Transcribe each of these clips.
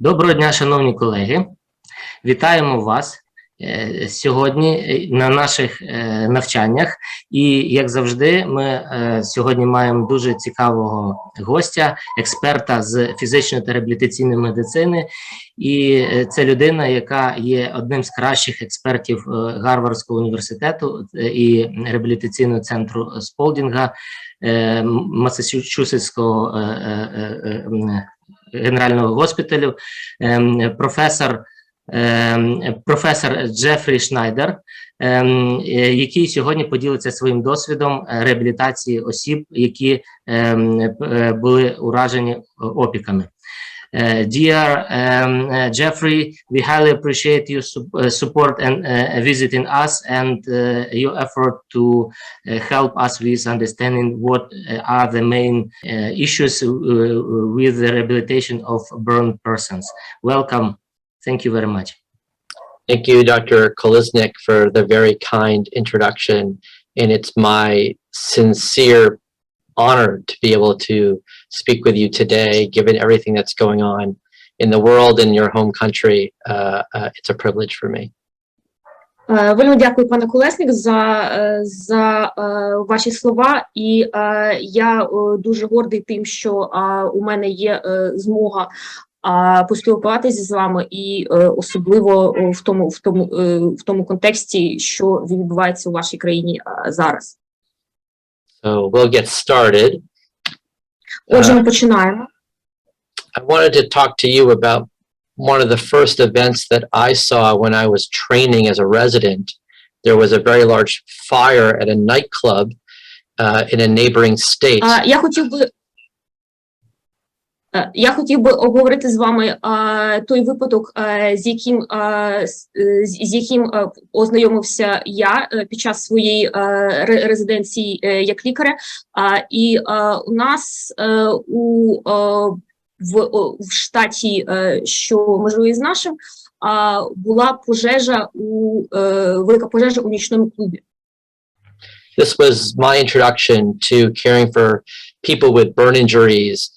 Доброго дня, шановні колеги. Вітаємо вас сьогодні на наших навчаннях. І, як завжди, ми сьогодні маємо дуже цікавого гостя, експерта з фізичної та реабілітаційної медицини. І це людина, яка є одним з кращих експертів Гарвардського університету і реабілітаційного центру Спауldinga, Массачусетського генерального госпіталю, професор Джефрі Шнайдер, який сьогодні поділиться своїм досвідом реабілітації осіб, які були уражені опіками. Dear Jeffrey, we highly appreciate your support and visiting us and your effort to help us with understanding what are the main issues with the rehabilitation of burned persons. Welcome. Thank you very much. Thank you, Dr. Kolesnik, for the very kind introduction. And it's my sincere honor to be able to speak with you today, given everything that's going on in the world, in your home country. It's a privilege for me. Вельми дякую, пане Колесник, за ваші слова. І я дуже гордий тим, що у мене є змога поспілкуватися з вами, і особливо в тому контексті, що відбувається у вашій країні зараз. So we'll get started. Отже, ми починаємо. I wanted to talk to you about one of the first events that I saw when I was training as a resident. There was a very large fire at a nightclub in a neighboring state. Я хотів би обговорити з вами той випадок, з яким ознайомився я під час своєї резиденції як лікаря. І у нас в штаті, що межує з нашим, була велика пожежа у нічному клубі. This was my introduction to caring for people with burn injuries.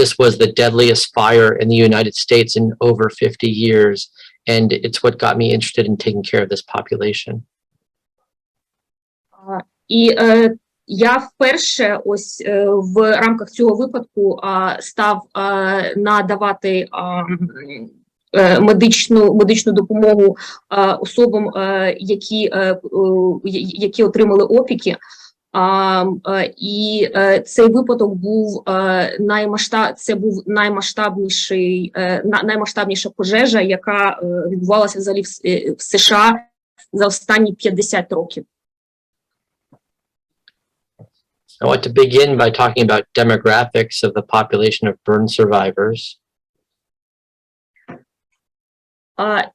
This was the deadliest fire in the United States in over 50 years, and it's what got me interested in taking care of this population. І я вперше ось в рамках цього випадку став надавати медичну допомогу особам, які отримали опіки. І цей випадок був наймасштабніша пожежа, яка відбувалася взагалі в США за останні 50 років. I want to begin by talking about demographics of the population of burn survivors.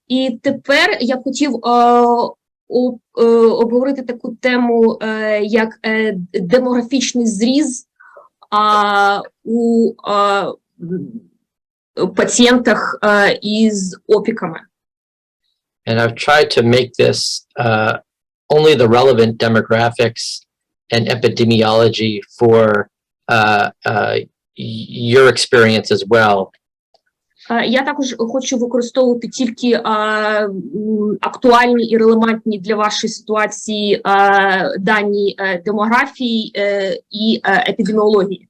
І тепер я хотів обговорити таку тему, як демографічний зріз у пацієнтах із опіками. And I've tried to make this only the relevant demographics and epidemiology for your experience as well. Я також хочу використовувати тільки актуальні і релевантні для вашої ситуації дані демографії і епідеміології.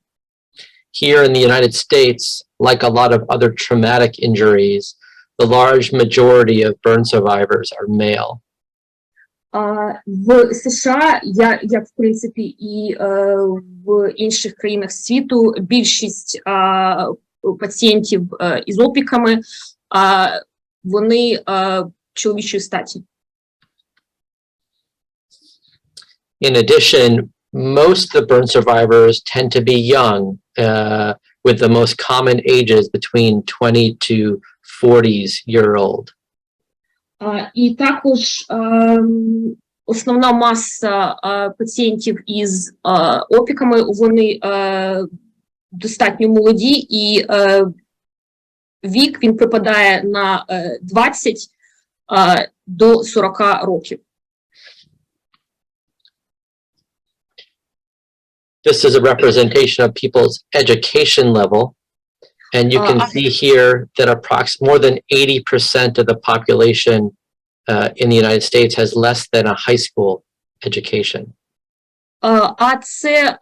Here in the United States, like a lot of other traumatic injuries, the large majority of burn survivors are male. В США, як в принципі і в інших країнах світу, більшість пацієнтів із опіками, вони чоловічої статі. In addition, most of the burn survivors tend to be young, with the most common ages between 20 to 40s-year-old. І також основна маса пацієнтів із опіками, вони достатньо молоді, і вік він припадає на 20 до 40 років. This is a representation of people's education level. And you can see here that more than 80% of the population in the United States has less than a high school education. А це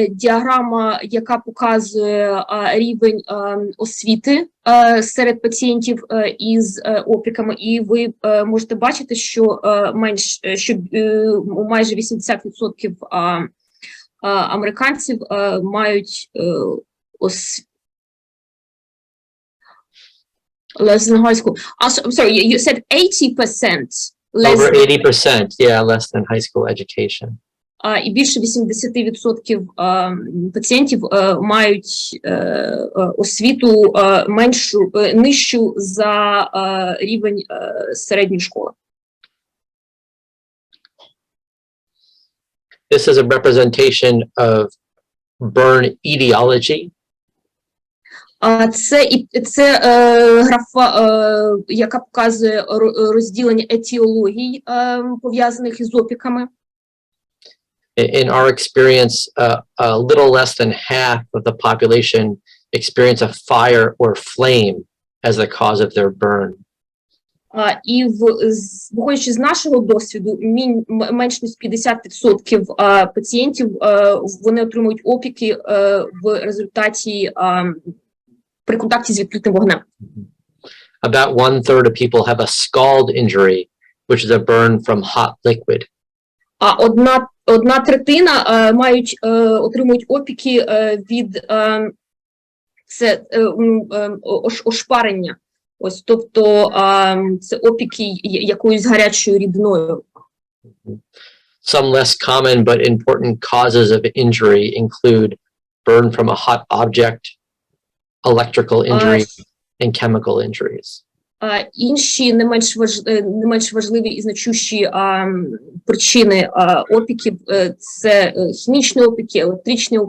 діаграма, яка показує рівень освіти серед пацієнтів із опіками, і ви можете бачити, що майже 80% американців мають less than high school. I'm sorry, you said 80%. Over 80%, yeah, less than high school education. І більше 80% пацієнтів мають освіту нижчу за рівень середньої школи. This is a representation of burn etiology. Це графа, яка показує розділення етіологій, пов'язаних із опіками. In our experience, a little less than half of the population experience a fire or flame as the cause of their burn. І виходячи з нашого досвіду, менш ніж 50% пацієнтів вони отримують опіки в результаті при контакті з відкритим вогнем. About 1/3 of people have a scald injury, which is a burn from hot liquid. А одна третина отримують опіки від ошпарення. Ось, тобто це опіки якоюсь гарячою рідиною. Some less common but important causes of injury include burn from a hot object, electrical injury, and chemical injuries. Інші не менш важливі і значущі причини опіків – це хімічні опіки, електричні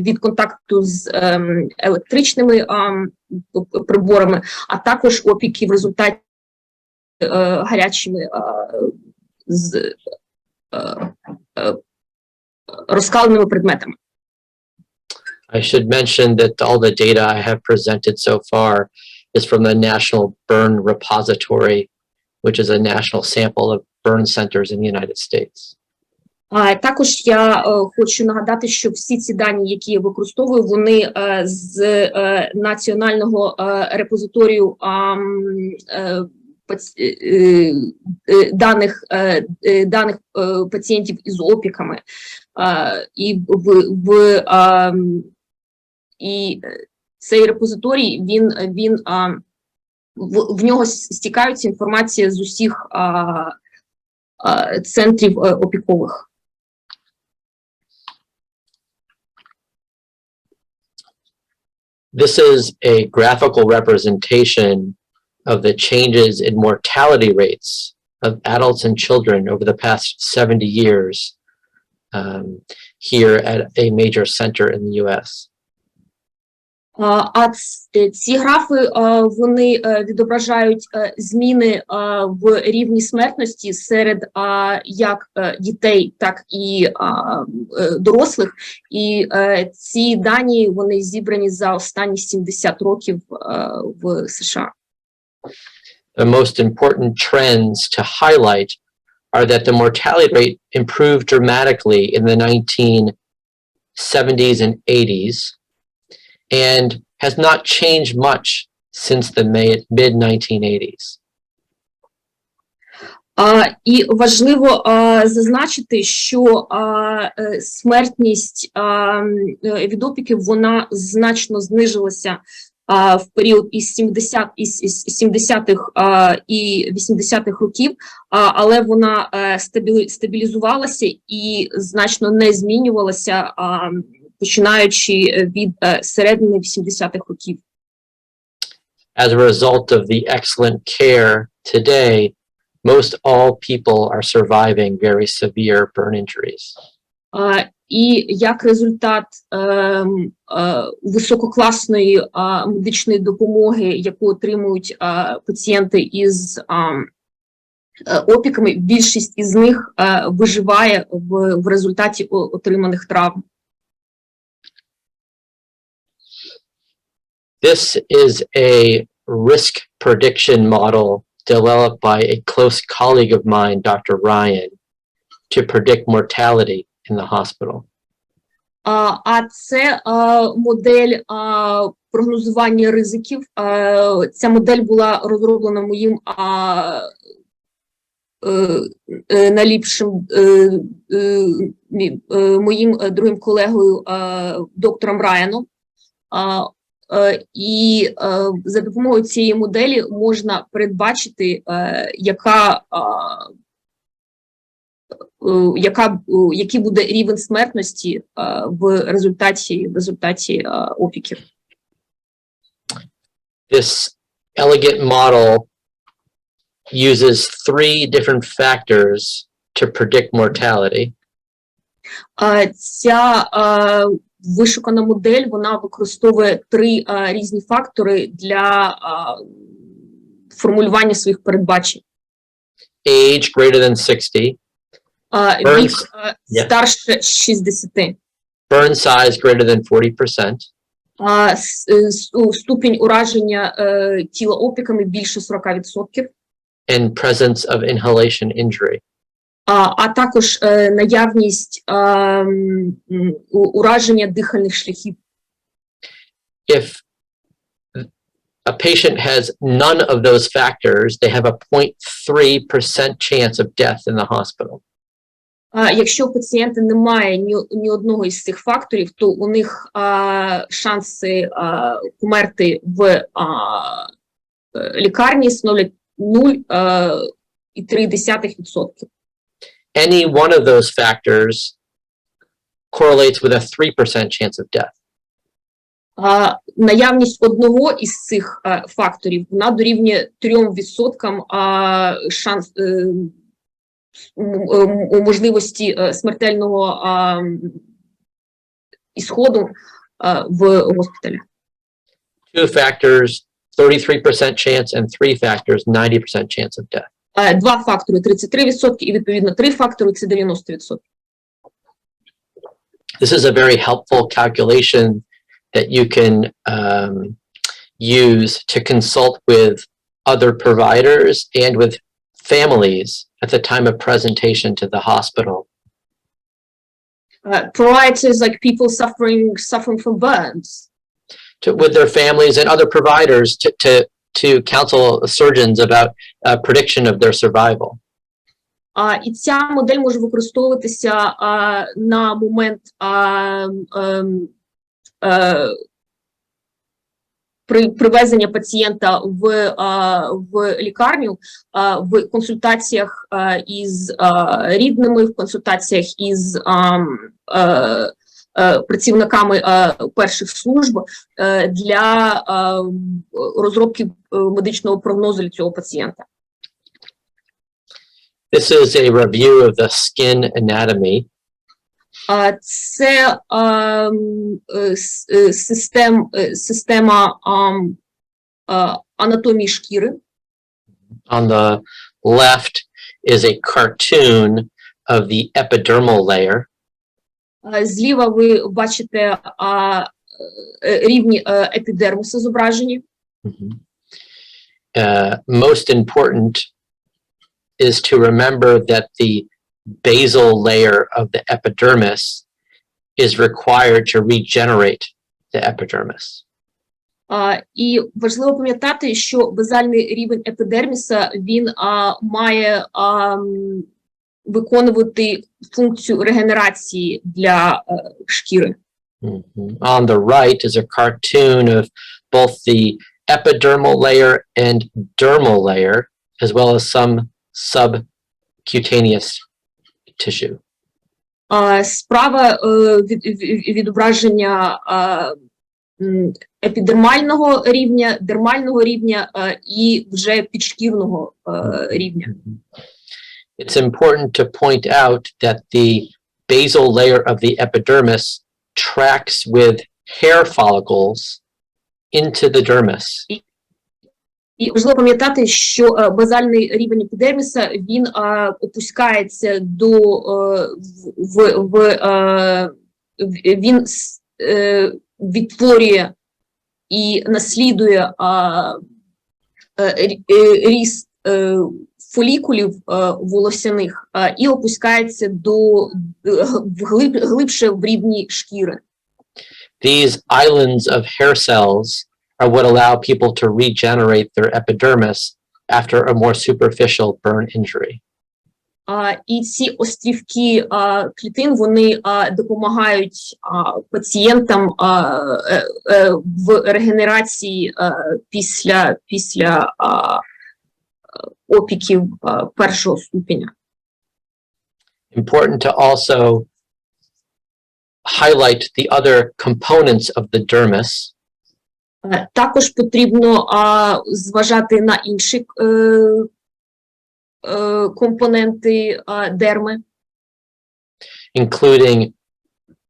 від контакту з електричними приборами, а також опіки в результаті гарячими з розкаленими предметами. I should mention that all the data I have presented so far is from the National Burn Repository, which is a national sample of burn centers in the United States. Також я хочу нагадати, що всі ці дані, які я використовую, вони з національного репозиторію даних пацієнтів із опіками. І цей репозиторій, в нього стікаються інформація з усіх центрів опікових. This is a graphical representation of the changes in mortality rates of adults and children over the past 70 years here at a major center in the US. Ці графи, вони відображають зміни в рівні смертності серед як дітей, так і дорослих. І ці дані, вони зібрані за останні 70 років в США. The most important trends to highlight are that the mortality rate improved dramatically in the 1970s and 80s and has not changed much since the mid-1980s. І важливо зазначити, що смертність від опіків, вона значно знижилася в період із 70-х і 80-х років, але вона стабілізувалася і значно не змінювалася, починаючи від середини 80-х років. As a result of the excellent care today, most all people are surviving very severe burn injuries. І як результат висококласної медичної допомоги, яку отримують пацієнти із опіками, більшість із них виживає в результаті отриманих травм. This is a risk prediction model developed by a close colleague of mine, Dr. Ryan, to predict mortality in the hospital. А це модель прогнозування ризиків. Ця модель була розроблена моїм моїм другим колегою, доктором Райаном. І за допомогою цієї моделі можна передбачити, який буде рівень смертності в результаті опіків. This elegant model uses 3 different factors to predict mortality. Ця вишукана модель, вона використовує 3 різні фактори для формулювання своїх передбачень. Age greater than 60. Вік старше 60. Burn size greater than 40%. Ступінь ураження тіла опіками більше 40%. And presence of inhalation injury. А також наявність ураження дихальних шляхів. If a patient has none of those factors, they have a 0.3% chance of death in the hospital. Якщо у пацієнта немає ні одного із цих факторів, то у них шанси померти в лікарні становлять 0,3%. Any one of those factors correlates with a 3% chance of death. Наявність одного із цих факторів, вона дорівнює 3% шанс можливості смертельного ісходу в госпіталі. 2 factors, 33% chance, and 3 factors, 90% chance of death. 2 фактори 33% і відповідно 3 фактори це 90%. This is a very helpful calculation that you can use to consult with other providers and with families at the time of presentation to the hospital. Providers like people suffering from burns. With their families and other providers to counsel surgeons about prediction of their survival. І ця модель може використовуватися на момент привезення пацієнта в лікарню, в консультаціях із рідними, в консультаціях із працівниками перших служб для розробки медичного прогнозу для цього пацієнта. This is a review of the skin anatomy. Це система анатомії шкіри. On the left is a cartoon of the epidermal layer. Зліва ви бачите рівні епідермісу зображені. Most important is to remember that the basal layer of the epidermis is required to regenerate the epidermis. І важливо пам'ятати, що базальний рівень епідерміса, він має виконувати функцію регенерації для шкіри. On the right is a cartoon of both the epidermal layer and dermal layer, as well as some subcutaneous tissue. Справа відображення епідермального рівня, дермального рівня і вже підшкірного рівня. It's important to point out that the basal layer of the epidermis tracks with hair follicles into the dermis. І важливо пам'ятати, що базальний рівень епідерміса, він опускається він відтворює і наслідує ріст фолікулів волосяних і опускається глибше в рівні шкіри. These islands of hair cells are what allow people to regenerate their epidermis after a more superficial burn injury. І ці острівки клітин, вони допомагають пацієнтам в регенерації після опіків першого ступеня. Important to also highlight the other components of the dermis. Також потрібно зважати на інші компоненти дерми, Including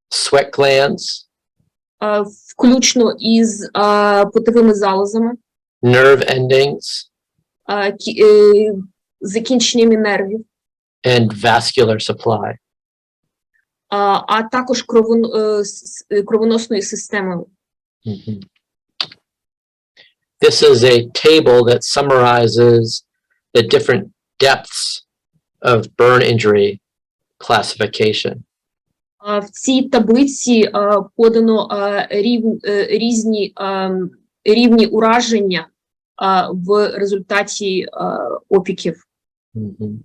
sweat glands, включно із потовими залозами, nerve endings, закінченнями нервів, and vascular supply. а також кровоносною системою. Mhm. This is a table that summarizes the different depths of burn injury classification. В цій таблиці подано різні рівні ураження в результаті опіків. Mhm.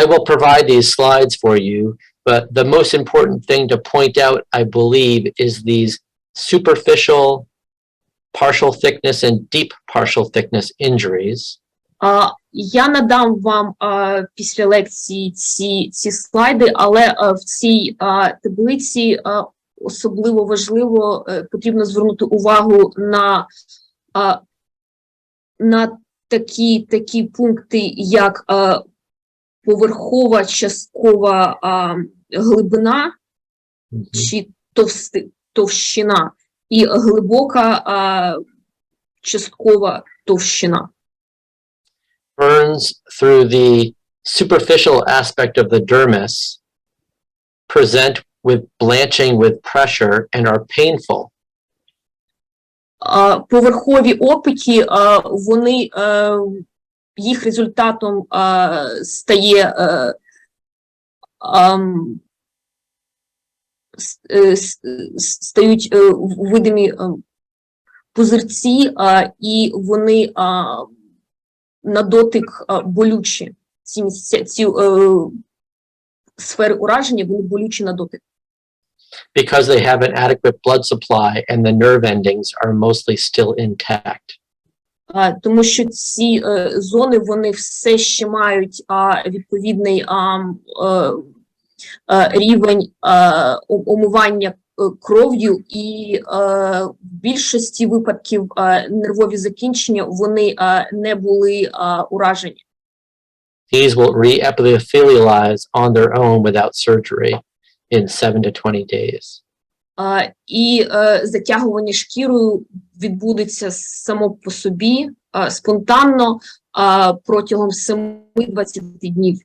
I will provide these slides for you, but the most important thing to point out, I believe, is these superficial partial thickness and deep partial thickness injuries. Я надам вам після лекції ці слайди, але в цій таблиці особливо важливо, потрібно звернути увагу на такі пункти, як поверхова часткова глибина чи товщина і глибока часткова товщина. Burns through the superficial aspect of the dermis present with blanching with pressure and are painful. Поверхові опіки, вони їх результатом стає стають видимі пузирці, і вони на дотик болючі. Ці сфери ураження, вони болючі на дотик. Because they have an adequate blood supply and the nerve endings are mostly still intact. Тому що ці зони, вони все ще мають відповідний рівень омивання кров'ю, і в більшості випадків нервові закінчення, вони не були уражені. These will re-epithelialize on their own without surgery in 7 to 20 days. І затягування шкірою відбудеться само по собі, спонтанно, протягом 7-20 днів.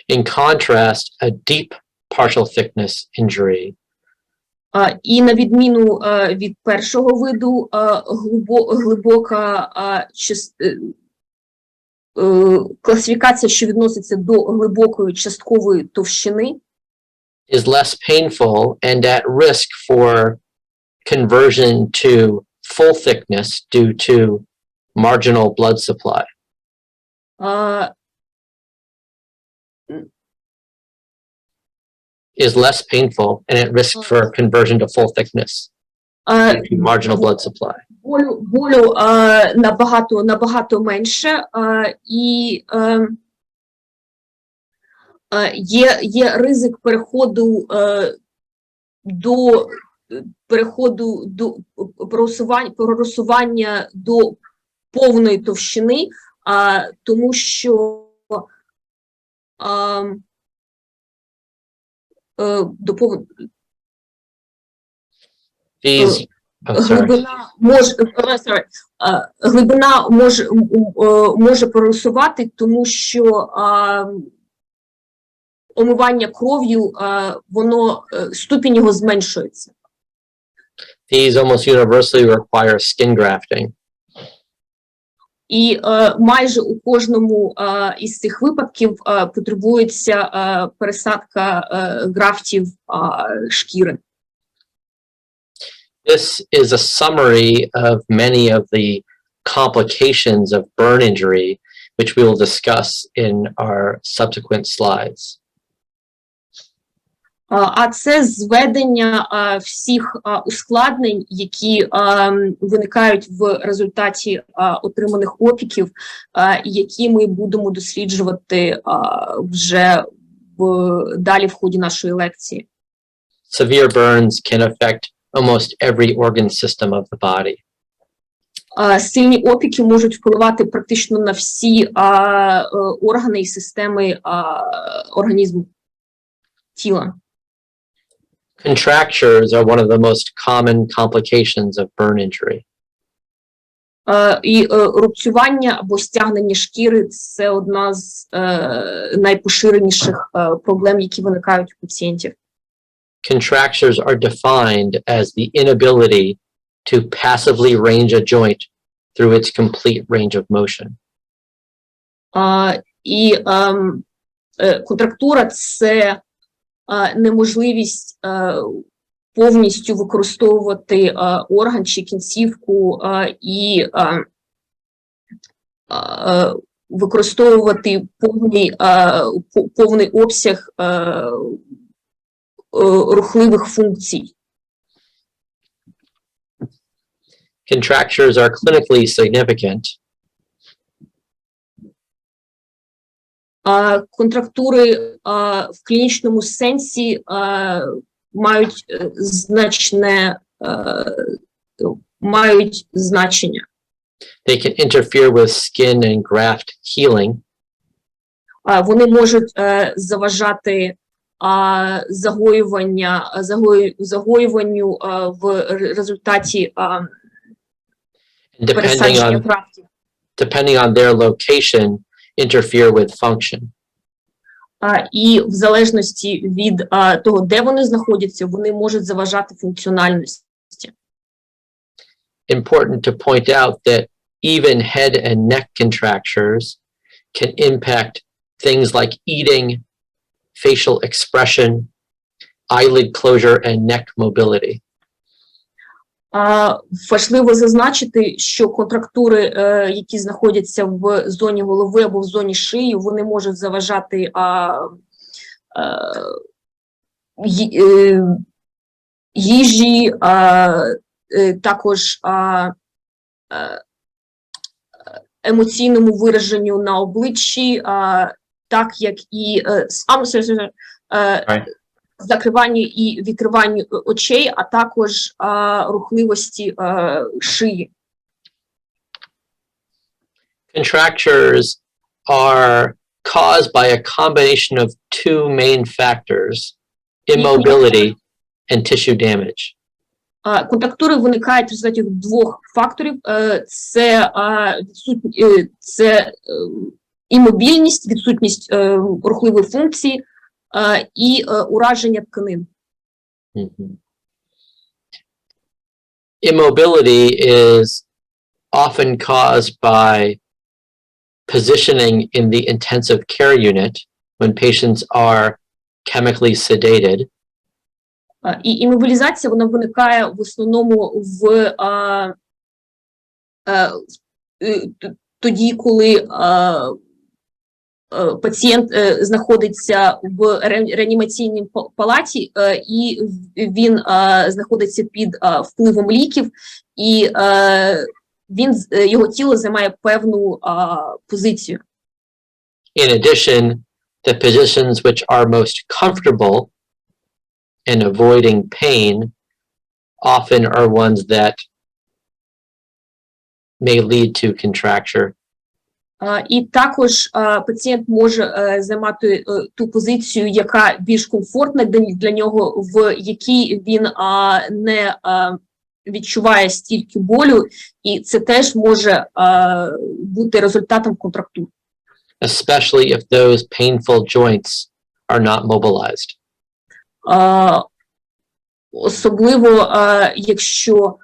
In contrast, a deep partial thickness injury І на відміну від першого виду, глибока класифікація, що відноситься до глибокої часткової товщини, is less painful and at risk for conversion to full thickness due to marginal blood supply. Is less painful and at risk for conversion to full thickness due to marginal blood supply. Болю набагато менше, і є ризик переходу до проросування до повної товщини, тому що глибина може проросувати, тому що омивання кров'ю, ступінь його зменшується. These almost universally require skin grafting. І майже у кожному із цих випадків потребується пересадка графтів шкіри. This is a summary of many of the complications of burn injury, which we will discuss in our subsequent slides. А це зведення всіх ускладнень, які виникають в результаті отриманих опіків, які ми будемо досліджувати вже далі в ході нашої лекції. Severe burns can affect almost every organ system of the body. Сильні опіки можуть впливати практично на всі органи і системи організму, тіла. Contractures are one of the most common complications of burn injury. І рубцювання або стягнення шкіри – це одна з найпоширеніших проблем, які виникають у пацієнтів. Contractures are defined as the inability to passively range a joint through its complete range of motion. І контрактура – це неможливість повністю використовувати орган чи кінцівку і використовувати повний обсяг рухливих функцій. Contractures are clinically significant. Контрактури в клінічному сенсі мають значення. They can interfere with skin and graft healing. Вони можуть заважати загоюванню в результаті пересадження графтів. Depending on their location, interfere with function. І в залежності від того, де вони знаходяться, вони можуть заважати функціональності. Important to point out that even head and neck contractures can impact things like eating, facial expression, eyelid closure, and neck mobility. Важливо зазначити, що контрактури, які знаходяться в зоні голови або в зоні шиї, вони можуть заважати їжі, також емоційному вираженню на обличчі, так як і закриванню і відкриванню очей, а також рухливості шиї. Contractures are caused by a combination of two main factors, immobility and tissue damage. Контрактури виникають в результаті двох факторів. Це імобільність, відсутність рухливої функції, і ураження тканин. Immobility is often caused by positioning in the intensive care unit when patients are chemically sedated. І імобілізація, вона виникає в основному тоді, коли пацієнт знаходиться в реанімаційній палаті, і він знаходиться під впливом ліків, і його тіло займає певну позицію. In addition, the positions which are most comfortable in avoiding pain often are ones that may lead to contracture. І також пацієнт може займати ту позицію, яка більш комфортна для нього, в якій він не відчуває стільки болю, і це теж може бути результатом контрактур. Especially if those painful joints are not mobilized. Особливо, якщо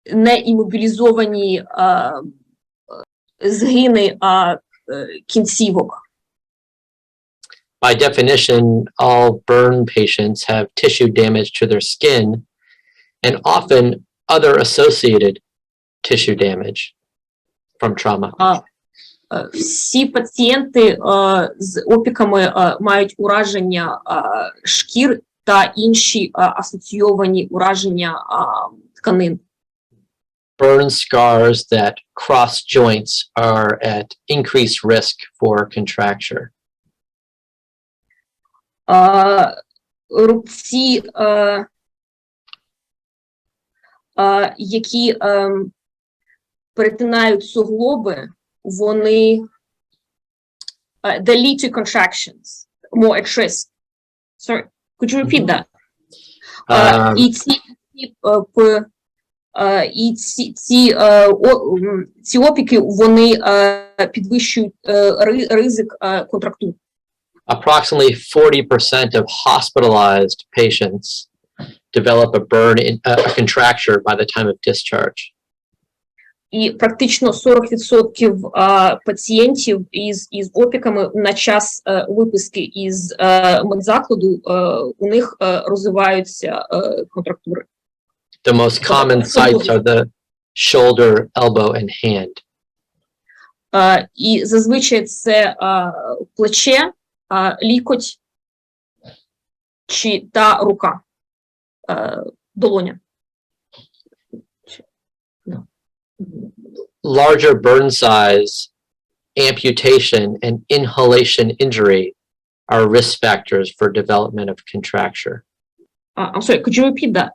не імобілізовані згини кінцівок. By definition, all burn patients have tissue damage to their skin and often other associated tissue damage from trauma. Всі пацієнти з опіками мають ураження шкір та інші асоційовані ураження тканин. Burn scars that cross joints are at increased risk for contracture. Рубці, які перетинають суглоби, вони they lead to contractions, more at risk. Sorry, could you repeat that? Ці опіки, вони підвищують ризик контрактур. Approximately 40% of hospitalized patients develop a contracture by the time of discharge. І практично 40% пацієнтів із опіками на час виписки із медзакладу у них розвиваються контрактури. The most common sites are the shoulder, elbow, and hand. І зазвичай це плече, лікоть та рука, долоня. Larger burn size, amputation, and inhalation injury are risk factors for development of contracture. I'm sorry, could you repeat that?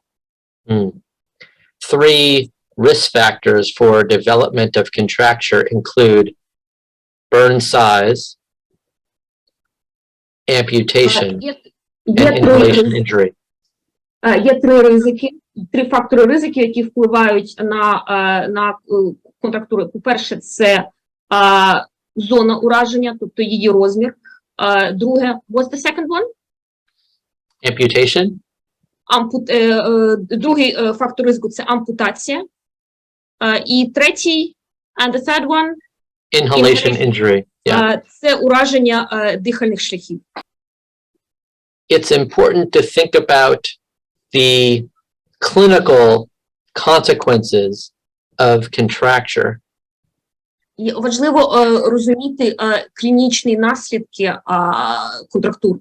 3 risk factors for development of contracture include burn size, amputation, and inhalation injury. Є три фактори ризики, які впливають на контрактури. По-перше, це зона ураження, тобто її розмір. Друге, what's the second one? Amputation. Другий фактор ризику – це ампутація. І третій, and the third one? Inhalation injury. Yeah. Це ураження дихальних шляхів. It's important to think about the clinical consequences of contracture. І важливо розуміти клінічні наслідки контрактур.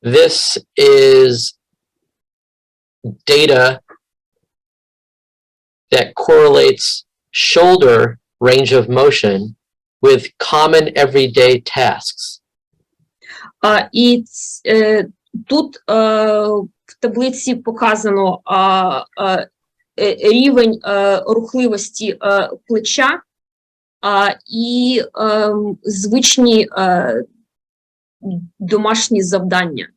This is data that correlates shoulder range of motion with common everyday tasks. І тут в таблиці показано рівень рухливості плеча і звичні домашні завдання.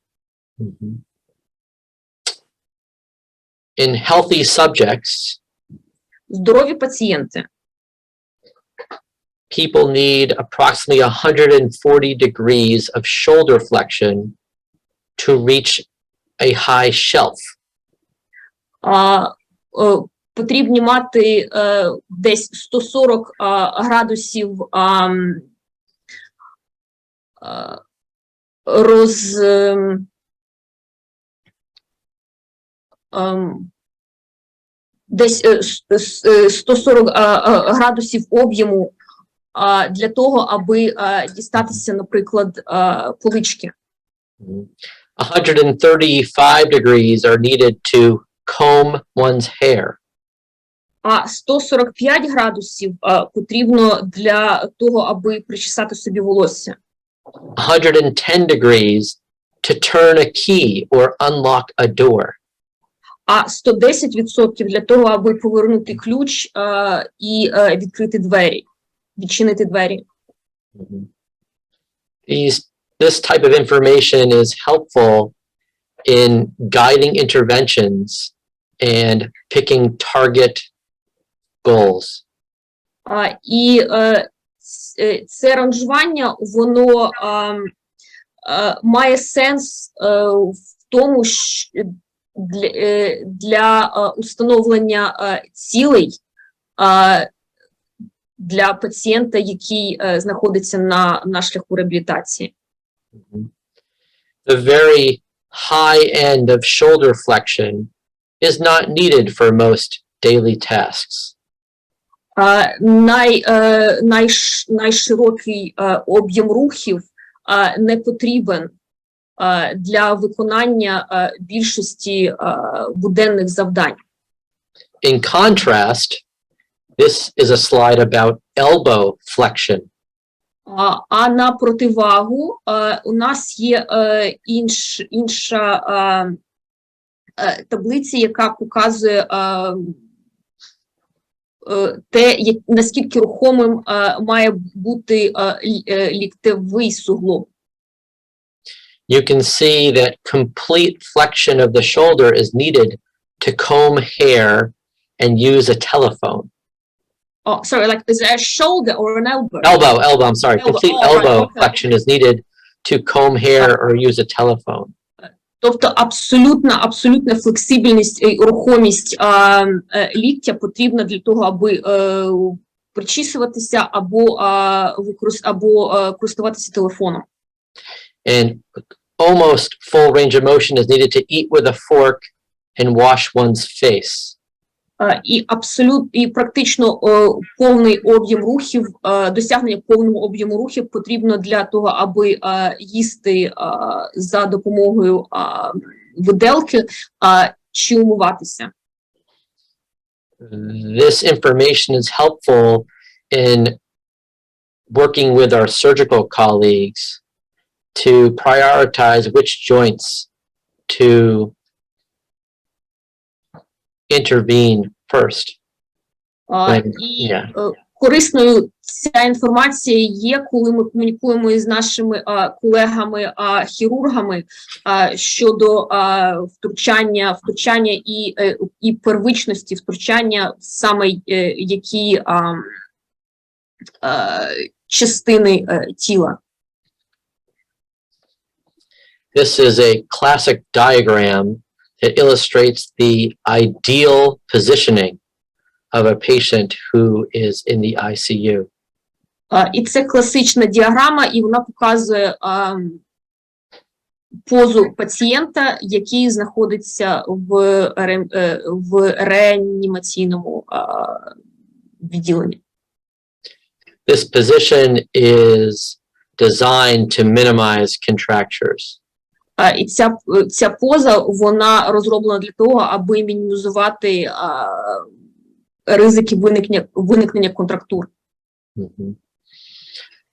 In healthy subjects, здорові пацієнти, people need approximately 140 degrees of shoulder flexion to reach a high shelf. Потрібні мати десь 140 градусів десь 140 градусів об'єму для того, аби дістатися, наприклад, полички. 135 degrees are needed to comb one's hair. А 145 градусів потрібно для того, аби причесати собі волосся. 110 degrees to turn a key or unlock a door. А 110% для того, аби повернути ключ і відкрити двері, відчинити двері. This type of information is helpful in guiding interventions and picking target goals. І це ранжування, воно має сенс в тому, що для установлення цілей для пацієнта, який знаходиться на шляху реабілітації. The very high end of shoulder flexion is not needed for most daily tasks. Найширокий об'єм рухів не потрібен для виконання більшості буденних завдань. In contrast, this is a slide about elbow flexion. А на противагу у нас є інша таблиця, яка показує те, наскільки рухомим має бути ліктевий суглоб. You can see that complete flexion of the shoulder is needed to comb hair and use a telephone. Oh, sorry, like is it a shoulder or an elbow? Elbow, I'm sorry. Elbow. Complete Oh, elbow right, okay. flexion is needed to comb hair or use a telephone. Тобто абсолютна флексибільність і рухомість ліктя потрібна для того, аби причісуватися або користуватися телефоном. And almost full range of motion is needed to eat with a fork and wash one's face. І практично повний об'єм рухів, досягнення повного об'єму рухів потрібно для того, аби їсти за допомогою виделки чи умиватися. This information is helpful in working with our surgical colleagues to prioritize which joints to intervene first. Корисною ця інформація є, коли ми комунікуємо із нашими колегами-хірургами щодо втручання і первичності втручання, саме які частини тіла. This is a classic diagram that illustrates the ideal positioning of a patient who is in the ICU. І це класична діаграма, і вона показує позу пацієнта, який знаходиться в реанімаційному відділенні. This position is designed to minimize contractures. І ця поза, вона розроблена для того, аби мінімізувати ризики виникнення контрактур.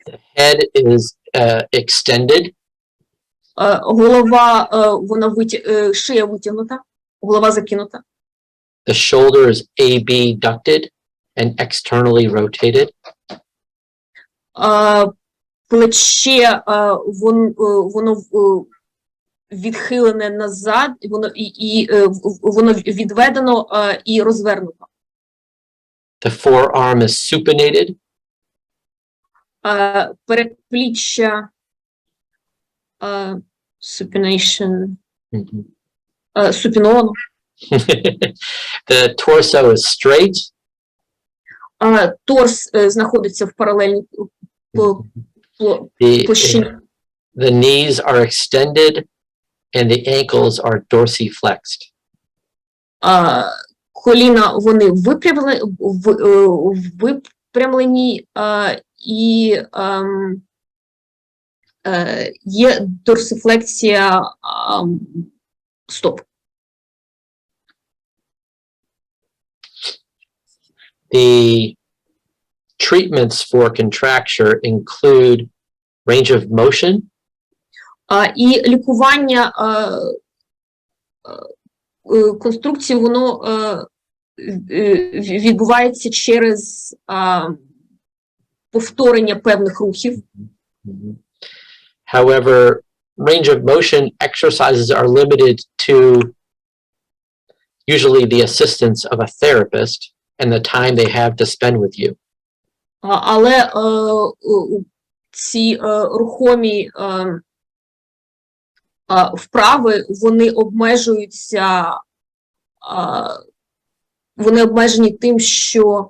The head is extended. Голова, шия витягнута, голова закинута. The shoulders abducted and externally rotated. Плече, воно відхилене назад, воно відведено і розвернуто. The forearm is supinated. Передпліччя, supination, супіновано. The torso is straight. Торс знаходиться в паралельній площині. The knees are extended and the ankles are dorsiflexed. Коліна, вони випрямлені, і є дорсифлексія стоп. The treatments for contracture include range of motion. І лікування конструкції, воно відбувається через повторення певних рухів. However, range of motion exercises are limited to usually the assistance of a therapist and the time they have to spend with you. Але ці рухомі вправи, вони обмежені тим, що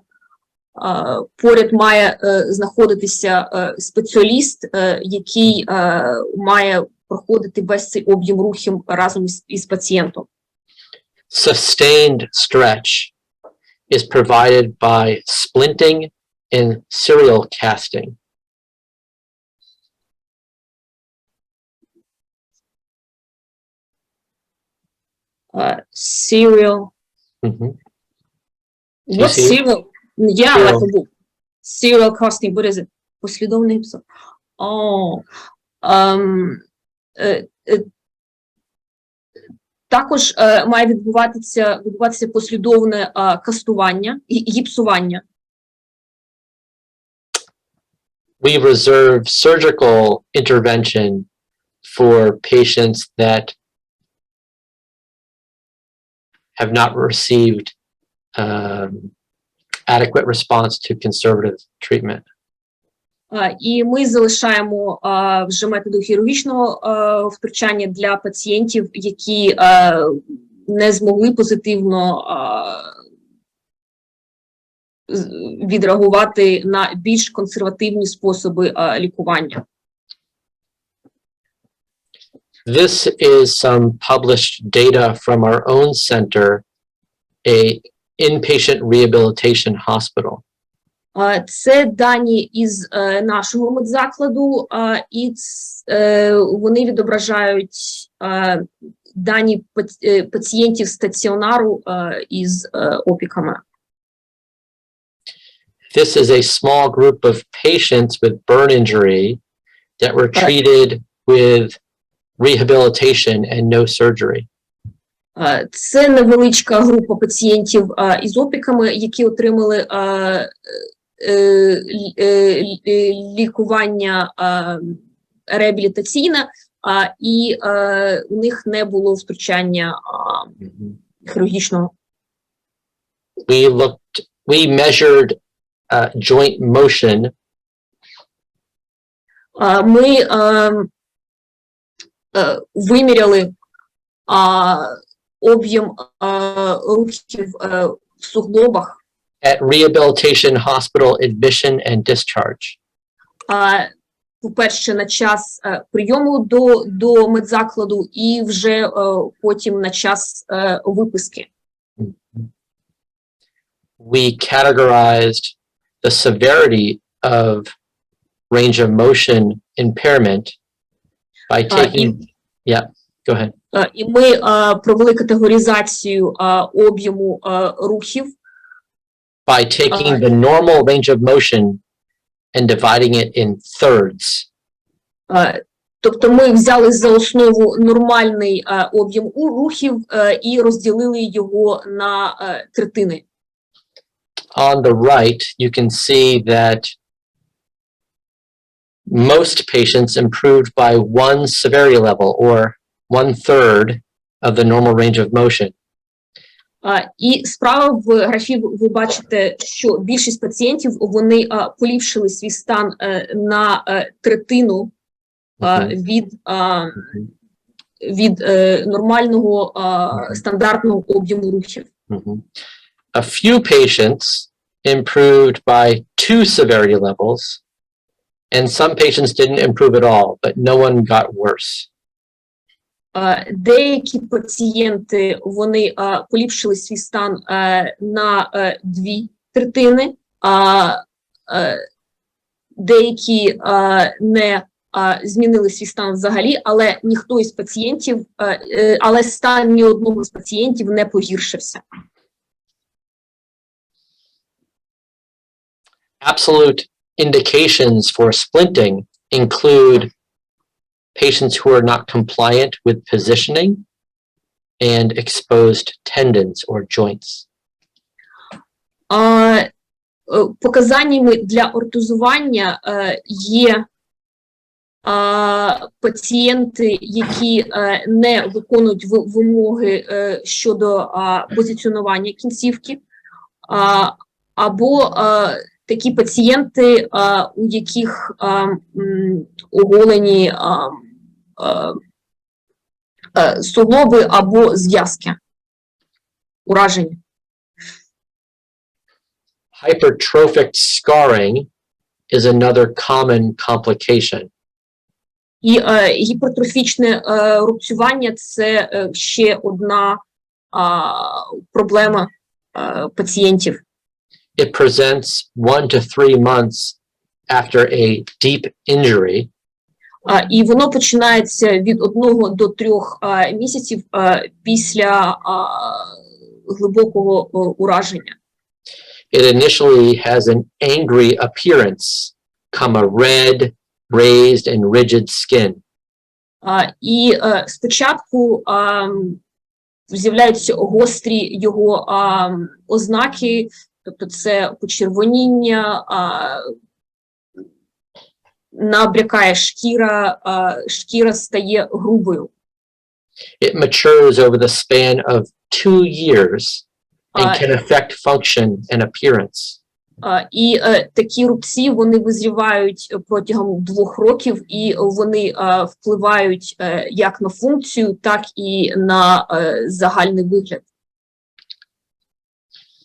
поряд має знаходитися спеціаліст, який має проходити весь цей об'єм рухів разом із пацієнтом. Sustained stretch is provided by splinting and serial casting. Serial. Mm-hmm. What's serial? Yeah, Serial. like a book. Serial casting, what is it? Послідовний писок. Також має відбуватися послідовне кастування і гіпсування. We reserve surgical intervention for patients that have not received adequate response to conservative treatment. І ми залишаємо вже методу хірургічного втручання для пацієнтів, які не змогли позитивно відреагувати на більш консервативні способи лікування. This is some published data from our own center, a inpatient rehabilitation hospital. Це дані із нашого медзакладу, і вони відображають дані пацієнтів стаціонару із опіками. This is a small group of patients with burn injury that were treated with rehabilitation and no surgery. Це невеличка група пацієнтів із опіками, які отримали лікування реабілітаційне, і у них не було втручання хірургічного. We measured joint motion. Ми виміряли об'єм рухів в суглобах. At rehabilitation hospital admission and discharge. По-перше, на час прийому до медзакладу і вже потім на час виписки. We categorized the severity of range of motion impairment by taking, go ahead. І ми провели категоризацію об'єму рухів. By taking the normal range of motion and dividing it in thirds. Тобто ми взяли за основу нормальний об'єм рухів і розділили його на третини. On the right, you can see that most patients improved by one severity level, or 1/3 of the normal range of motion. І справа в графі ви бачите, що більшість пацієнтів, вони поліпшили свій стан на третину від нормального стандартного об'єму рухів. A few patients improved by 2 severity levels, and some patients didn't improve at all, but no one got worse. Деякі пацієнти, вони поліпшили свій стан на 2/3, деякі не змінили свій стан взагалі, але ніхто із пацієнтів, але стан ні одного з пацієнтів не погіршився. Absolute indications for splinting include patients who are not compliant with positioning and exposed tendons or joints. Показаннями для ортозування є пацієнти, які не виконують вимоги щодо позиціонування кінцівки, або такі пацієнти, у яких оголені суглоби або зв'язки, ураження. Hypertrophic scarring is another common complication. І гіпертрофічне рубцювання – це ще одна проблема пацієнтів. It presents 1 to 3 months after a deep injury. І воно починається від 1 до 3 місяців після глибокого ураження. It initially has an angry appearance, a red, raised and rigid skin. І спочатку з'являються гострі його ознаки, тобто це почервоніння, набрякає шкіра, шкіра стає грубою. It matures over the span of 2 years and can affect function and appearance. І такі рубці, вони визрівають протягом 2 років, і вони впливають як на функцію, так і на загальний вигляд.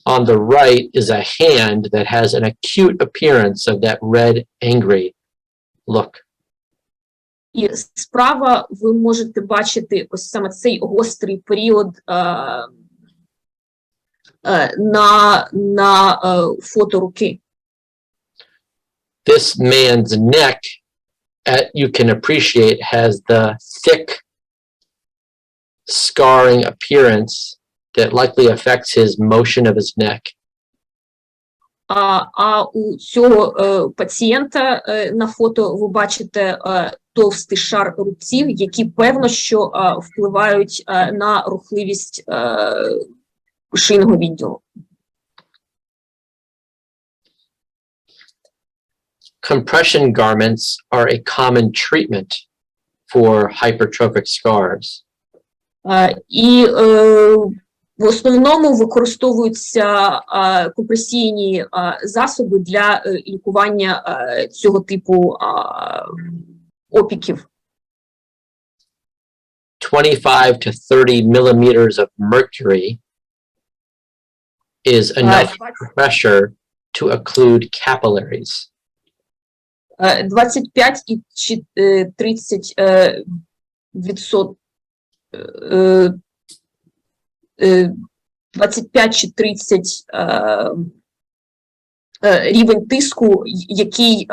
On the right is a hand that has an acute appearance of that red, angry look. І справа ви можете бачити ось саме цей гострий період на фото руки. This man's neck, you can appreciate, has the thick scarring appearance that likely affects his motion of his neck. А у цього пацієнта на фото ви бачите товстий шар рубців, які певно, що впливають на рухливість шийного відділу. Compression garments are a common treatment for hypertrophic scars. І в основному використовуються компресійні засоби для лікування цього типу опіків. 25 to 30 millimeters of mercury is enough pressure to occlude capillaries. 25 і 30 25 чи 30 рівень тиску, який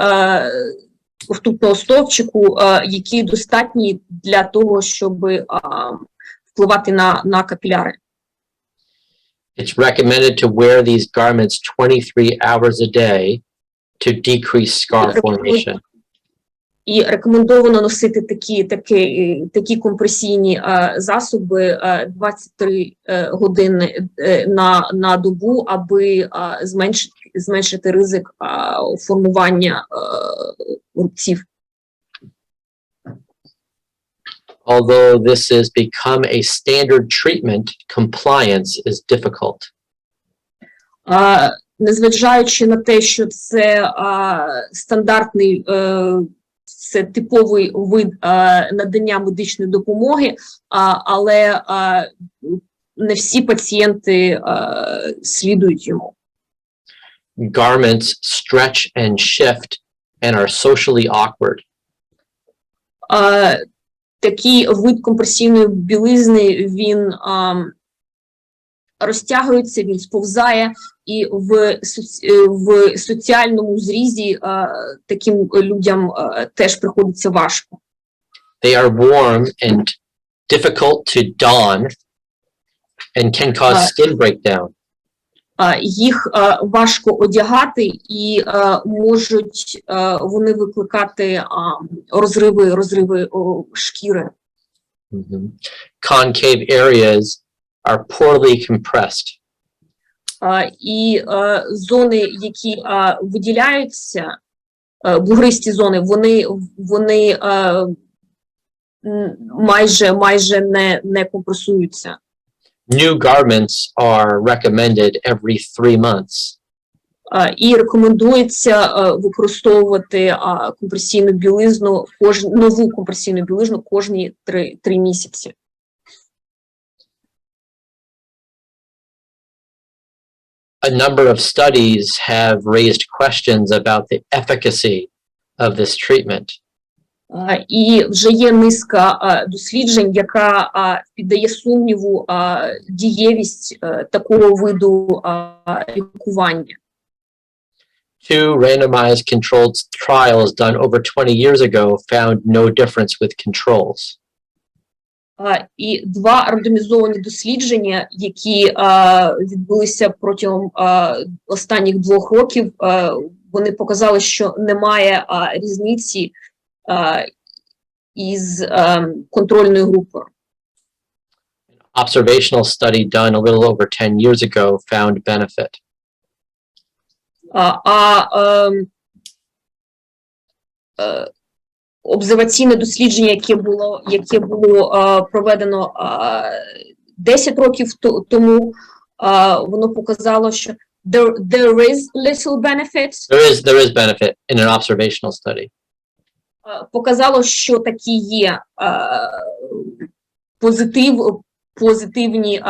ртутного стовпчику, які достатні для того, щоб впливати на капіляри. It's recommended to wear these garments 23 hours a day to decrease scar formation. І рекомендовано носити такі компресійні засоби 23 години на добу, аби зменшити ризик формування рубців. Although this has become a standard treatment, compliance is difficult. Незважаючи на те, що це стандартний, це типовий вид надання медичної допомоги, але не всі пацієнти слідують йому. Garments stretch and shift and are socially awkward. Такий вид компресійної білизни, він розтягується, він сповзає, і в соціальному зрізі таким людям теж приходиться важко. They are warm and difficult to don and can cause skin breakdown. Їх важко одягати, і можуть вони викликати розриви шкіри. Concave areas are poorly compressed. І зони, які виділяються, бугристі зони, вони майже не компресуються. New garments are recommended every 3 months. І рекомендується використовувати компресійну білизну, нову компресійну білизну кожні 3 місяці. A number of studies have raised questions about the efficacy of this treatment. І вже є низка досліджень, яка піддає сумніву дієвість такого виду лікування. Two randomized controlled trials done over 20 years ago found no difference with controls. І 2 рандомізовані дослідження, які відбулися протягом останніх 2 років, вони показали, що немає різниці із контрольною групою. Observational study done a little over 10 years ago found benefit. Обсерваційне дослідження, яке було проведено 10 років тому, воно показало, що there is little benefit. There is benefit in an observational study. Показало, що такі є позитивні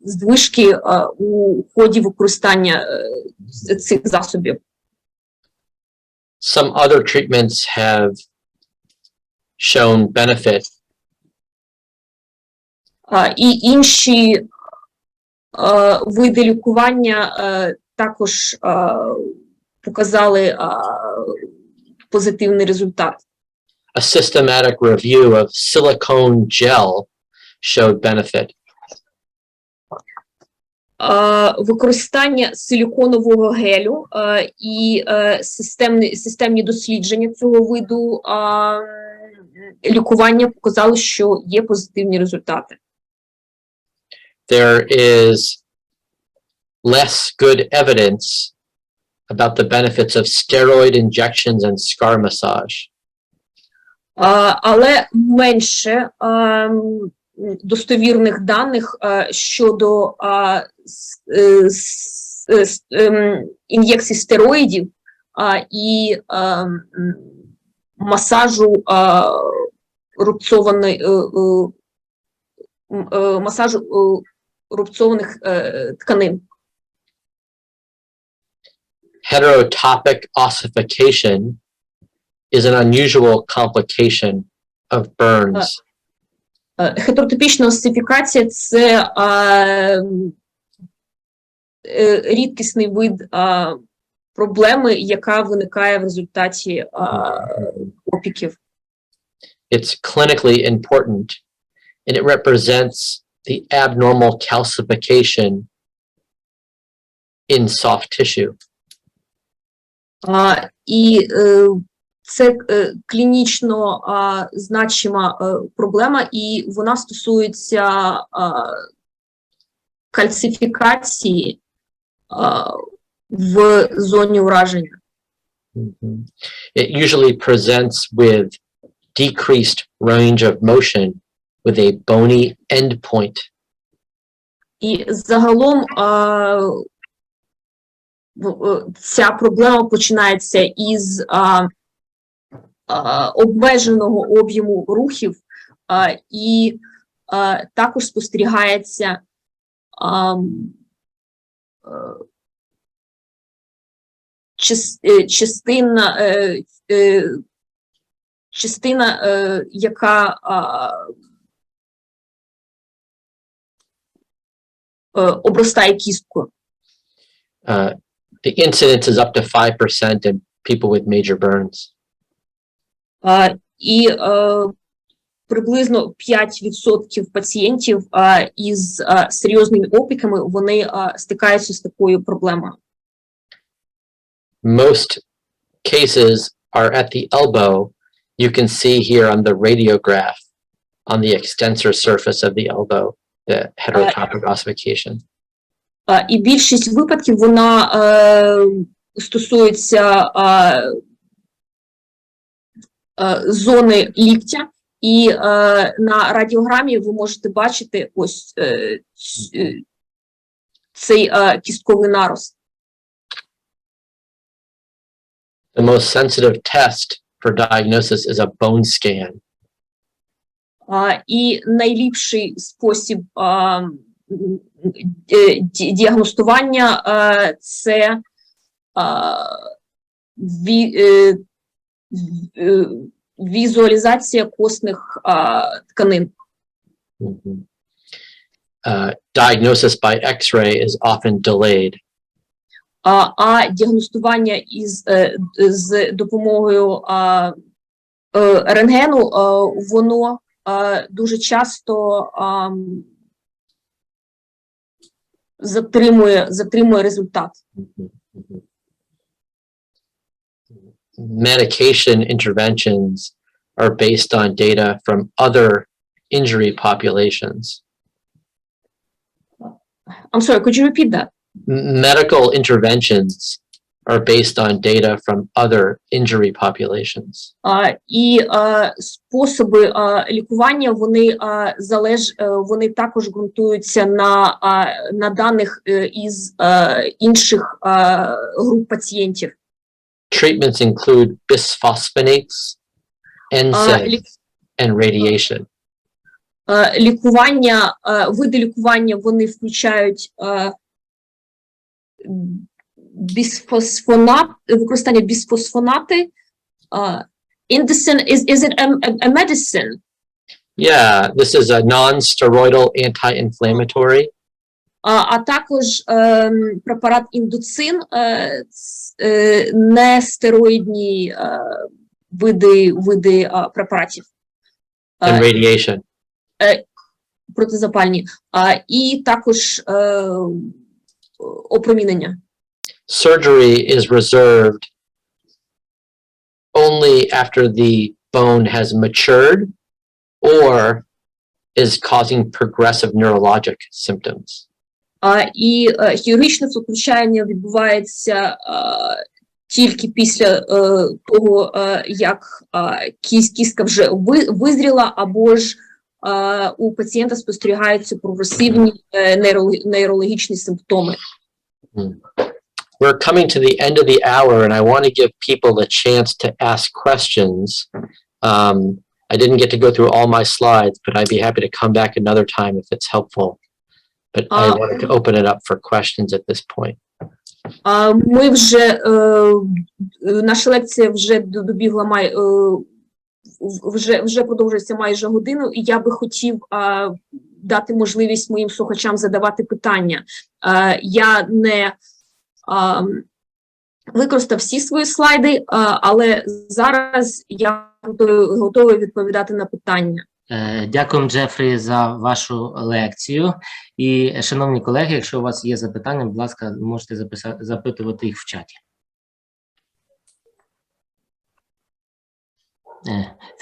здвижки у ході використання цих засобів. Some other treatments have shown benefit. І інші види лікування також показали позитивний результат. A systematic review of silicone gel showed benefit. Використання силіконового гелю і системні дослідження цього виду лікування показали, що є позитивні результати. There is less good evidence about the benefits of steroid injections and scar massage. Але менше достовірних даних щодо ін'єкцій стероїдів і масажу рубцованих тканин. Heterotopic ossification is an unusual complication of burns. Гетеротопічна осифікація – це рідкісний вид проблеми, яка виникає в результаті опіків. It's clinically important, and it represents the abnormal calcification in soft tissue. І це клінічно значима проблема, і вона стосується кальцифікації в зоні ураження. It usually presents with decreased range of motion with a bony endpoint. І загалом ця проблема починається із обмеженого об'єму рухів, і також спостерігається частина, яка обростає кісткою. The incidence is up to 5% in people with major burns. І приблизно 5% пацієнтів із серйозними опіками, вони стикаються з такою проблемою. Most cases are at the elbow. You can see here on the radiograph on the extensor surface of the elbow, the heterotopic ossification. І більшість випадків вона стосується зони ліктя, і на радіограмі ви можете бачити ось цей кістковий нарост. the most sensitive test for diagnosis is a bone scan. І найліпший спосіб діагностування це візуалізація костних тканин. Diagnosis by X-ray is often delayed. А діагностування з допомогою рентгену, воно дуже часто затримує результат. Medication interventions are based on data from other injury populations. I'm sorry, could you repeat that? Medical interventions are based on data from other injury populations. І способи лікування, вони також ґрунтуються на даних із інших груп пацієнтів. Treatments include bisphosphonates, NSAIDs, and radiation. Види лікування, вони включають використання бісфосфонати. Indocin, is it a medicine? Yeah, this is a non-steroidal anti-inflammatory. А також препарат індоцин, нестероїдні види препаратів. And radiation. Протизапальні. І також опромінення. Surgery is reserved only after the bone has matured or is causing progressive neurologic symptoms. І хірургічне втручання відбувається тільки після того, як кістка вже визріла, або ж у пацієнта спостерігаються прогресивні нейрологічні симптоми. We're coming to the end of the hour, and I want to give people a chance to ask questions. I didn't get to go through all my slides, but I'd be happy to come back another time if it's helpful. But I wanted to open it up for questions at this point. Ми вже, наша лекція вже добігла вже продовжується майже годину, і я би хотів дати можливість моїм слухачам задавати питання. Я не використав всі свої слайди, але зараз я готовий відповідати на питання. Дякуємо, Джефрі, за вашу лекцію. І, шановні колеги, якщо у вас є запитання, будь ласка, можете запитувати їх в чаті.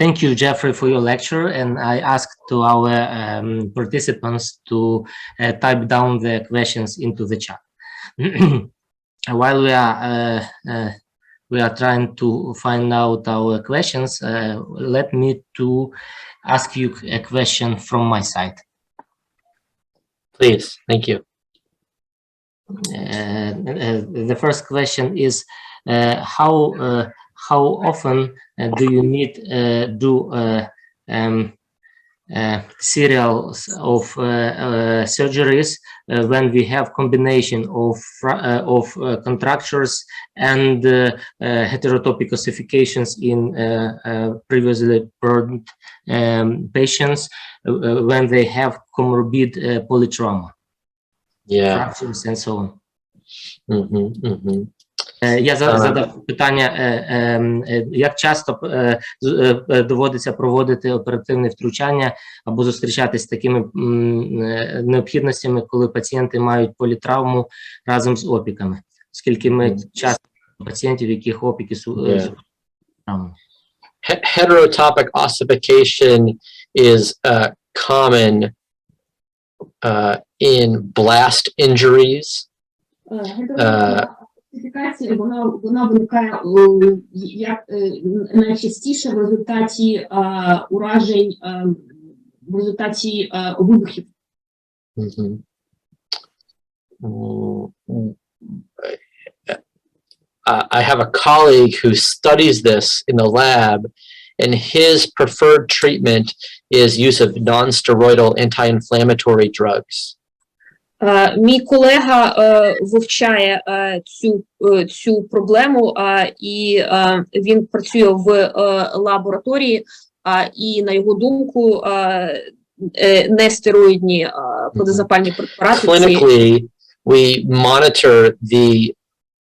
Thank you, Jeffrey, for your lecture, and I ask to our participants to type down the questions into the chat. While we are trying to find out our questions, let me to ask you a question from my side. Please, thank you. The first question is how often do you need serials of surgeries when we have combination of contractures and heterotopic ossifications in previously burned patients when they have comorbid polytrauma, fractures and so on. Я задав питання, як часто доводиться проводити оперативне втручання або зустрічатися з такими необхідностями, коли пацієнти мають політравму разом з опіками, оскільки ми часто пацієнтів, яких опіки травми. Heterotopic ossification is common in blast injuries. Вона виникає найчастіше в результаті уражень, в результаті вибухів. I have a colleague who studies this in the lab, and his preferred treatment is use of non-steroidal anti-inflammatory drugs. Мій колега вивчає цю проблему, і він працює в лабораторії, і на його думку нестероїдні протизапальні препарати. Clinically, we monitor the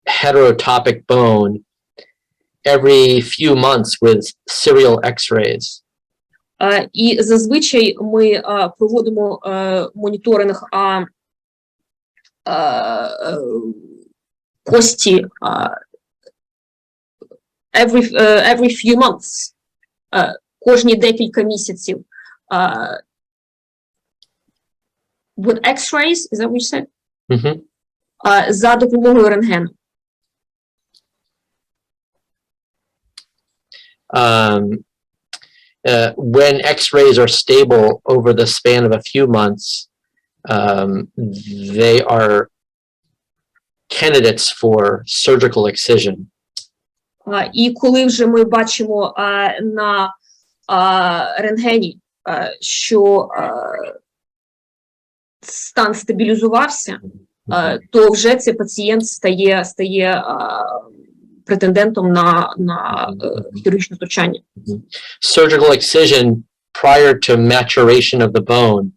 heterotopic bone every few months with serial X-rays. І зазвичай ми проводимо моніторинг кості every few months, кожні декілька місяців. With X-rays, is that what you said? Mm-hmm. За допомогою рентгену. When X-rays are stable over the span of a few months, they are candidates for surgical excision. І коли вже ми бачимо на рентгені, що стан стабілізувався, то вже цей пацієнт стає претендентом на хірургічне втручання. Surgical excision prior to maturation of the bone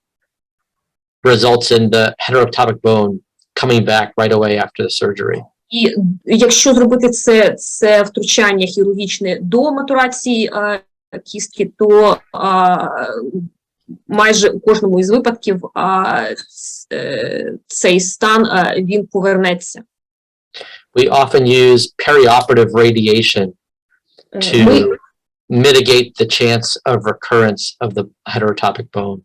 results in the heterotopic bone coming back right away after the surgery. І якщо зробити це втручання хірургічне до матурації кістки, то майже у кожному із випадків цей стан він повернеться. We often use perioperative radiation to mitigate the chance of recurrence of the heterotopic bone.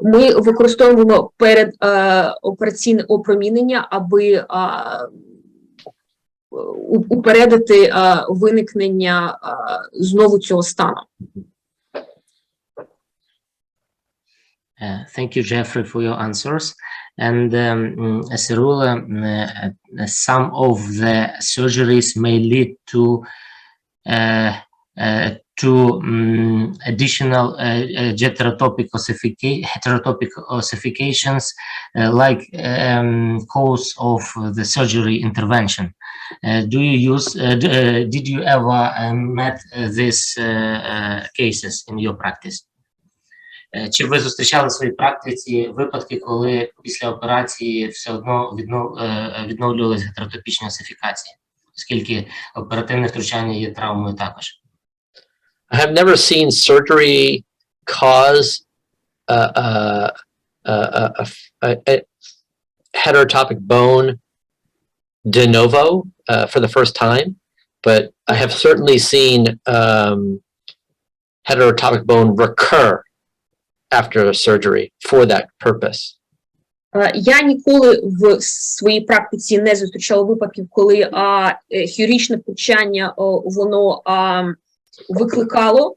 Ми використовуємо передопераційне опромінення, аби упередити виникнення знову цього стану. Thank you, Jeffrey, for your answers. And as a rule, some of the surgeries may lead to additional heterotopic ossifications, like cause of the surgery intervention. Did you ever met these cases in your practice? Чи ви зустрічали в своїй практиці випадки, коли після операції все одно відновлювалися гетеротопічні осифікації, оскільки оперативне втручання є травмою також? I have never seen surgery cause a heterotopic bone de novo for the first time, but I have certainly seen heterotopic bone recur after surgery for that purpose. Я ніколи в своїй практиці не зустрічала випадків, коли хірургічне втручання воно викликало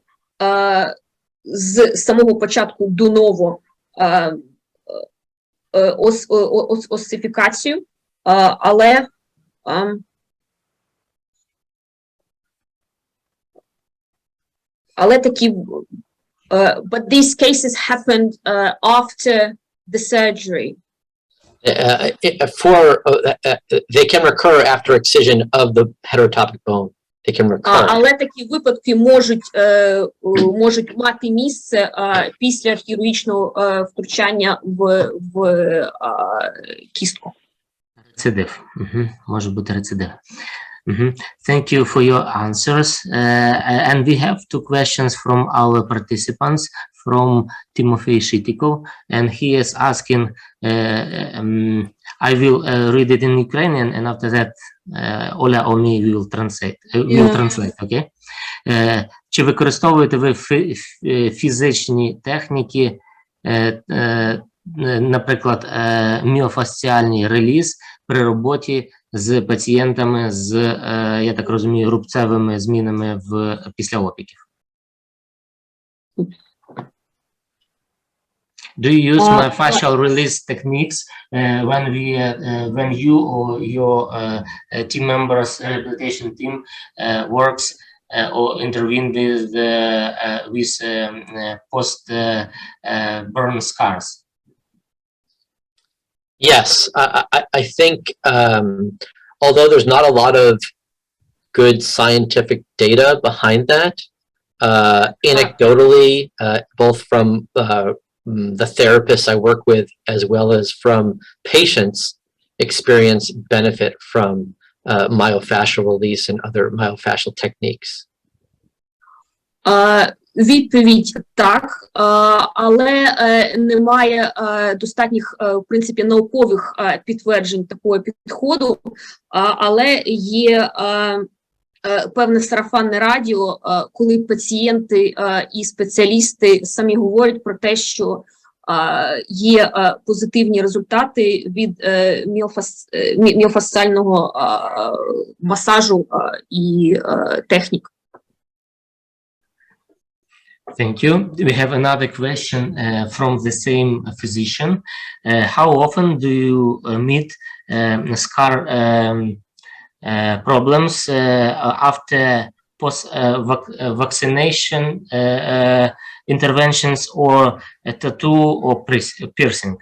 з самого початку до ново осифікацію, але такі but these cases happened after the surgery. They can recur after excision of the heterotopic bone. They can recur. Але такі випадки можуть мати місце після хірургічного втручання в кістку. Рецидив. Може бути рецидив. Thank you for your answers. And we have two questions from our participants, from Timofey Shitikov, and he is asking, I will read it in Ukrainian, and after that, Ola or me will translate, okay? Чи використовуєте ви фізичні техніки, наприклад, міофасціальний реліз при роботі з пацієнтами з, я так розумію, рубцевими змінами після опіків? Do you use myofascial release techniques when you or your team members, rehabilitation team, works or intervene with post burn scars? Yes, I think although there's not a lot of good scientific data behind that, anecdotally, both from the therapists I work with as well as from patients, experience benefit from myofascial release and other myofascial techniques. Відповідь так, але немає достатніх, в принципі, наукових підтверджень такого підходу, але є певне сарафанне радіо, коли пацієнти і спеціалісти самі говорять про те, що є позитивні результати від міофасціального масажу і технік. Thank you. We have another question from the same physician. How often do you meet scar problems after post-vaccination interventions or tattoo or piercing?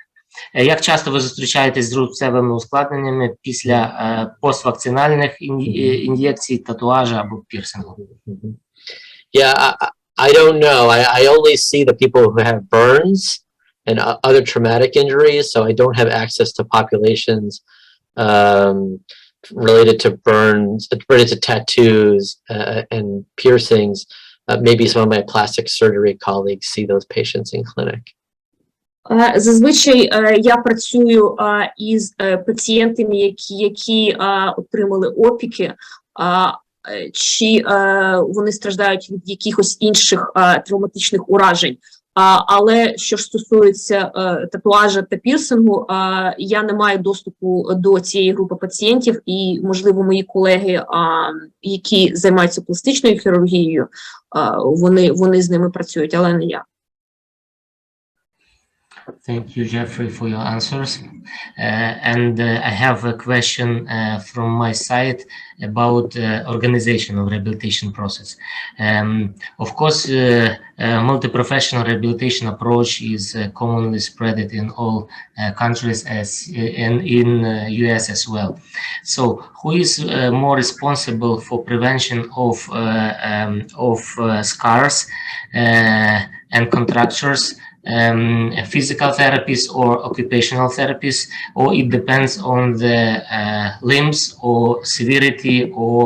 Як часто ви зустрічаєтесь з рубцевими ускладненнями після поствакцинальних ін'єкцій, татуажа або пірсингу? Yeah, I don't know. I only see the people who have burns and other traumatic injuries, so I don't have access to populations related to burns, related to tattoos and piercings. Maybe some of my plastic surgery colleagues see those patients in clinic. Зазвичай я працюю із пацієнтами, які отримали опіки, чи вони страждають від якихось інших травматичних уражень. Але що ж стосується татуажа та пірсингу, я не маю доступу до цієї групи пацієнтів, і, можливо, мої колеги, які займаються пластичною хірургією, вони з ними працюють, але не я. Thank you, Jeffrey, for your answers. And I have a question from my side about organization of rehabilitation process. Of course, multi-professional rehabilitation approach is commonly spread in all countries and in US as well. So, who is more responsible for prevention of scars and contractures? Physical therapists or occupational therapists, or it depends on the limbs or severity or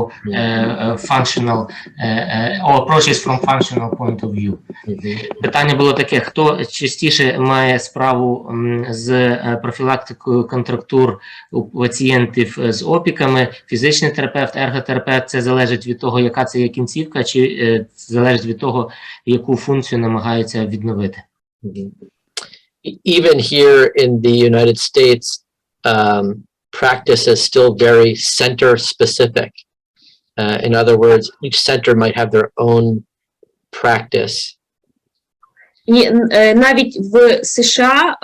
functional or approaches from functional point of view. Питання було таке: хто частіше має справу з профілактикою контрактур у пацієнтів з опіками, фізичний терапевт, ерготерапевт? Це залежить від того, яка це є кінцівка, чи залежить від того, яку функцію намагаються відновити? Even here in the United States, practice is still very center specific. In other words, each center might have their own practice. Навіть в США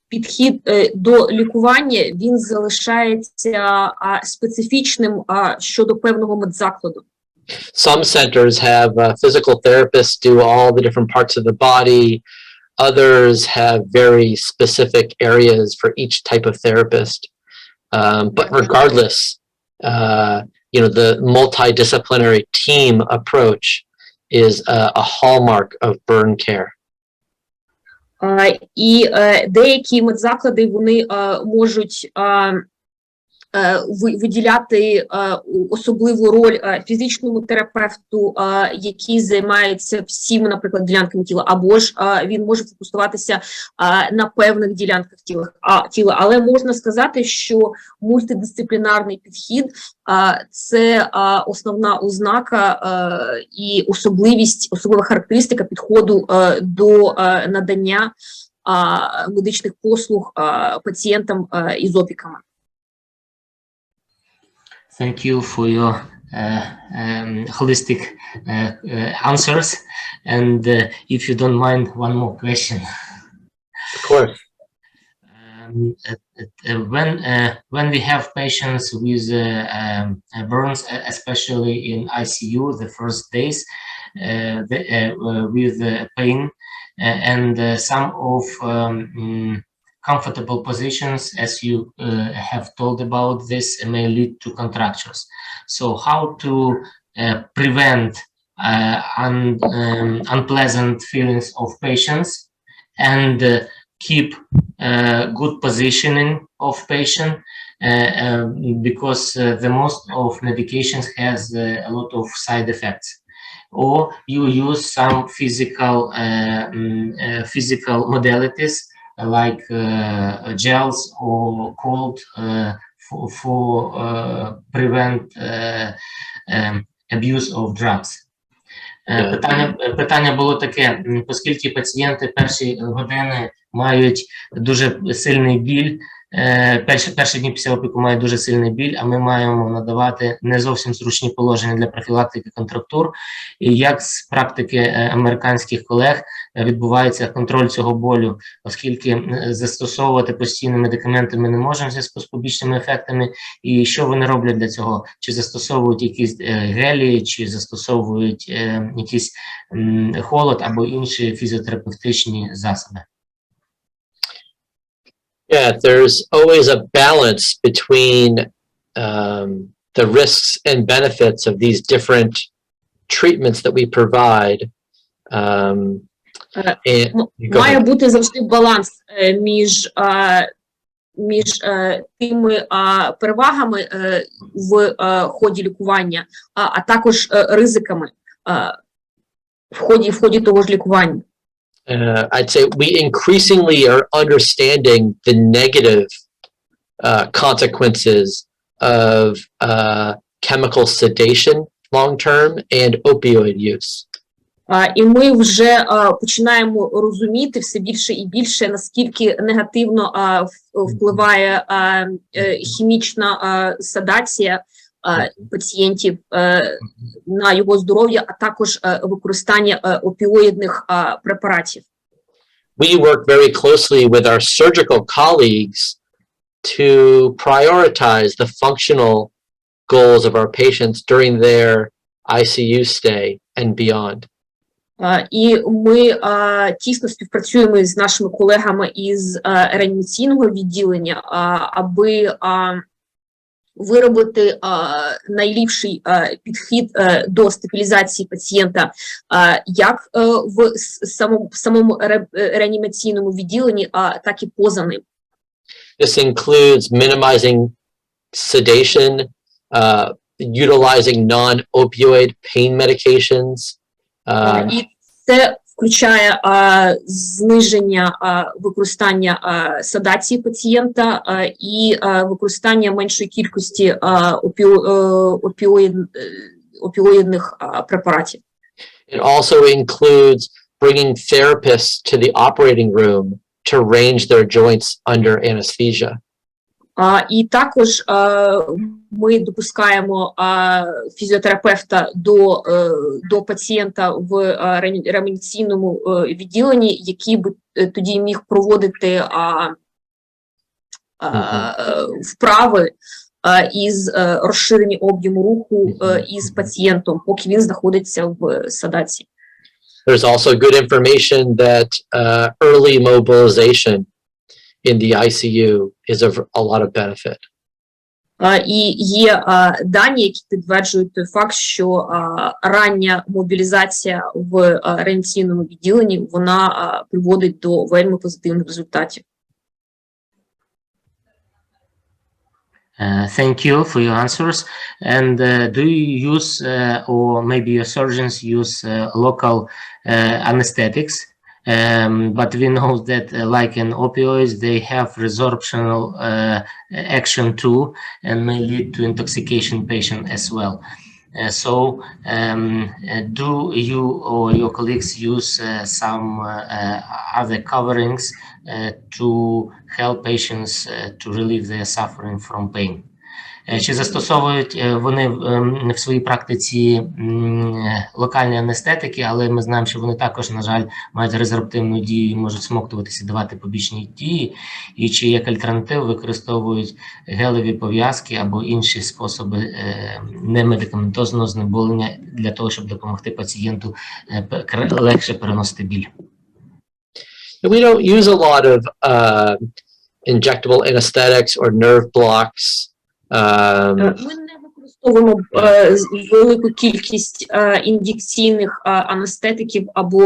підхід до лікування, він залишається специфічним щодо певного медзакладу. Some centers have physical therapists do all the different parts of the body. Others have very specific areas for each type of therapist. But regardless, the multidisciplinary team approach is a hallmark of burn care. І деякі медзаклади, вони можуть виділяти особливу роль фізичному терапевту, який займається всіма, наприклад, ділянками тіла, або ж він може фокусуватися на певних ділянках тіла. Але можна сказати, що мультидисциплінарний підхід – це основна ознака і особлива характеристика підходу до надання медичних послуг пацієнтам із опіками. Thank you for your holistic answers. And if you don't mind, one more question. course. When we have patients with burns, especially in ICU, the first days with pain, and some of comfortable positions, as you have told about this, may lead to contractures. So how to prevent unpleasant feelings of patients and keep good positioning of patient, because the most of medications has a lot of side effects. Or you use some physical modalities like gels or cold for prevent abuse of drugs. Питання було таке, оскільки пацієнти перші години мають дуже сильний біль, перші дні після опіку мають дуже сильний біль, а ми маємо надавати не зовсім зручні положення для профілактики контрактур. І як з практики американських колег відбувається контроль цього болю, оскільки застосовувати постійно медикаменти ми не можемо в зв'язку з побічними ефектами. І що вони роблять для цього? Чи застосовують якісь гелі, чи застосовують якийсь холод або інші фізіотерапевтичні засоби? Yeah, there's always a balance between the risks and benefits of these different treatments that we provide. Має бути завжди баланс між тими перевагами в ході лікування, а також ризиками в ході того ж лікування. I'd say we increasingly are understanding the negative consequences of chemical sedation long-term and opioid use. І ми вже починаємо розуміти все більше і більше, наскільки негативно впливає хімічна седація пацієнтів на його здоров'я, а також використання опіоїдних препаратів. We work very closely with our surgical colleagues to prioritize the functional goals of our patients during their ICU stay and beyond. І ми тісно співпрацюємо з нашими колегами із реанімаційного відділення, аби виробити найліпший підхід до стабілізації пацієнта як в самому реанімаційному відділенні, так і поза ним. This includes minimizing sedation, utilizing non-opioid pain medications. І це включає зниження використання седації пацієнта і використання меншої кількості опіоїдних препаратів. It also includes bringing therapists to the operating room to arrange their joints under anesthesia. І також ми допускаємо фізіотерапевта до пацієнта в реанімаційному відділенні, який би тоді міг проводити вправи із розширення об'єму руху із пацієнтом, поки він знаходиться в седації. There's also good information that early mobilization in the ICU is of a lot of benefit. І є дані, які підтверджують той факт, що рання мобілізація в реанімаційному відділенні, вона приводить до вельми позитивних результатів. Thank you for your answers. And do you use, or maybe your surgeons use local anesthetics? But we know that like in opioids, they have resorptional action too, and may lead to intoxication patient as well. So do you or your colleagues use some other coverings to help patients to relieve their suffering from pain? Чи застосовують вони в своїй практиці локальні анестетики, але ми знаємо, що вони також, на жаль, мають резорптивну дію і можуть смоктуватися, давати побічні дії, і чи як альтернативу використовують гелеві пов'язки або інші способи немедикаментозного знеболення для того, щоб допомогти пацієнту легше переносити біль. We don't use a lot of injectable anesthetics or nerve blocks. Ми не використовуємо велику кількість ін'єкційних анестетиків або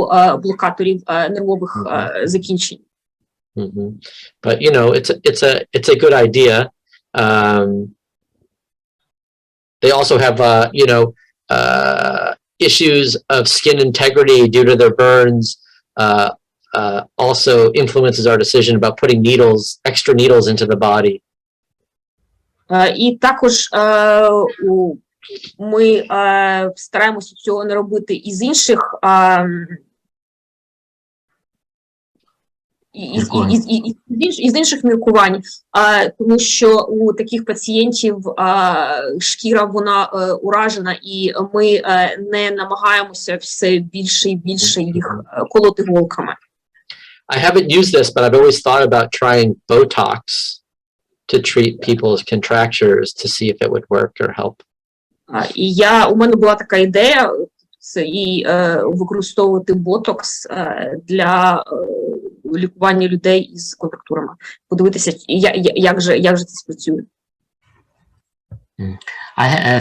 блокаторів нервових закінчень. But you know, it's a good idea. They also have you know, issues of skin integrity due to their burns. Also influences our decision about putting extra needles into the body. І також ми стараємося цього не робити із інших із інших міркувань, тому що у таких пацієнтів шкіра вона уражена, і ми не намагаємося все більше і більше їх колоти голками. I haven't used this, but I've always thought about trying Botox to treat people's contractures to see if it would work or help. І у мене була така ідея, це і використовувати ботокс для лікування людей із контрактурами. Подивитися, як же це спрацює.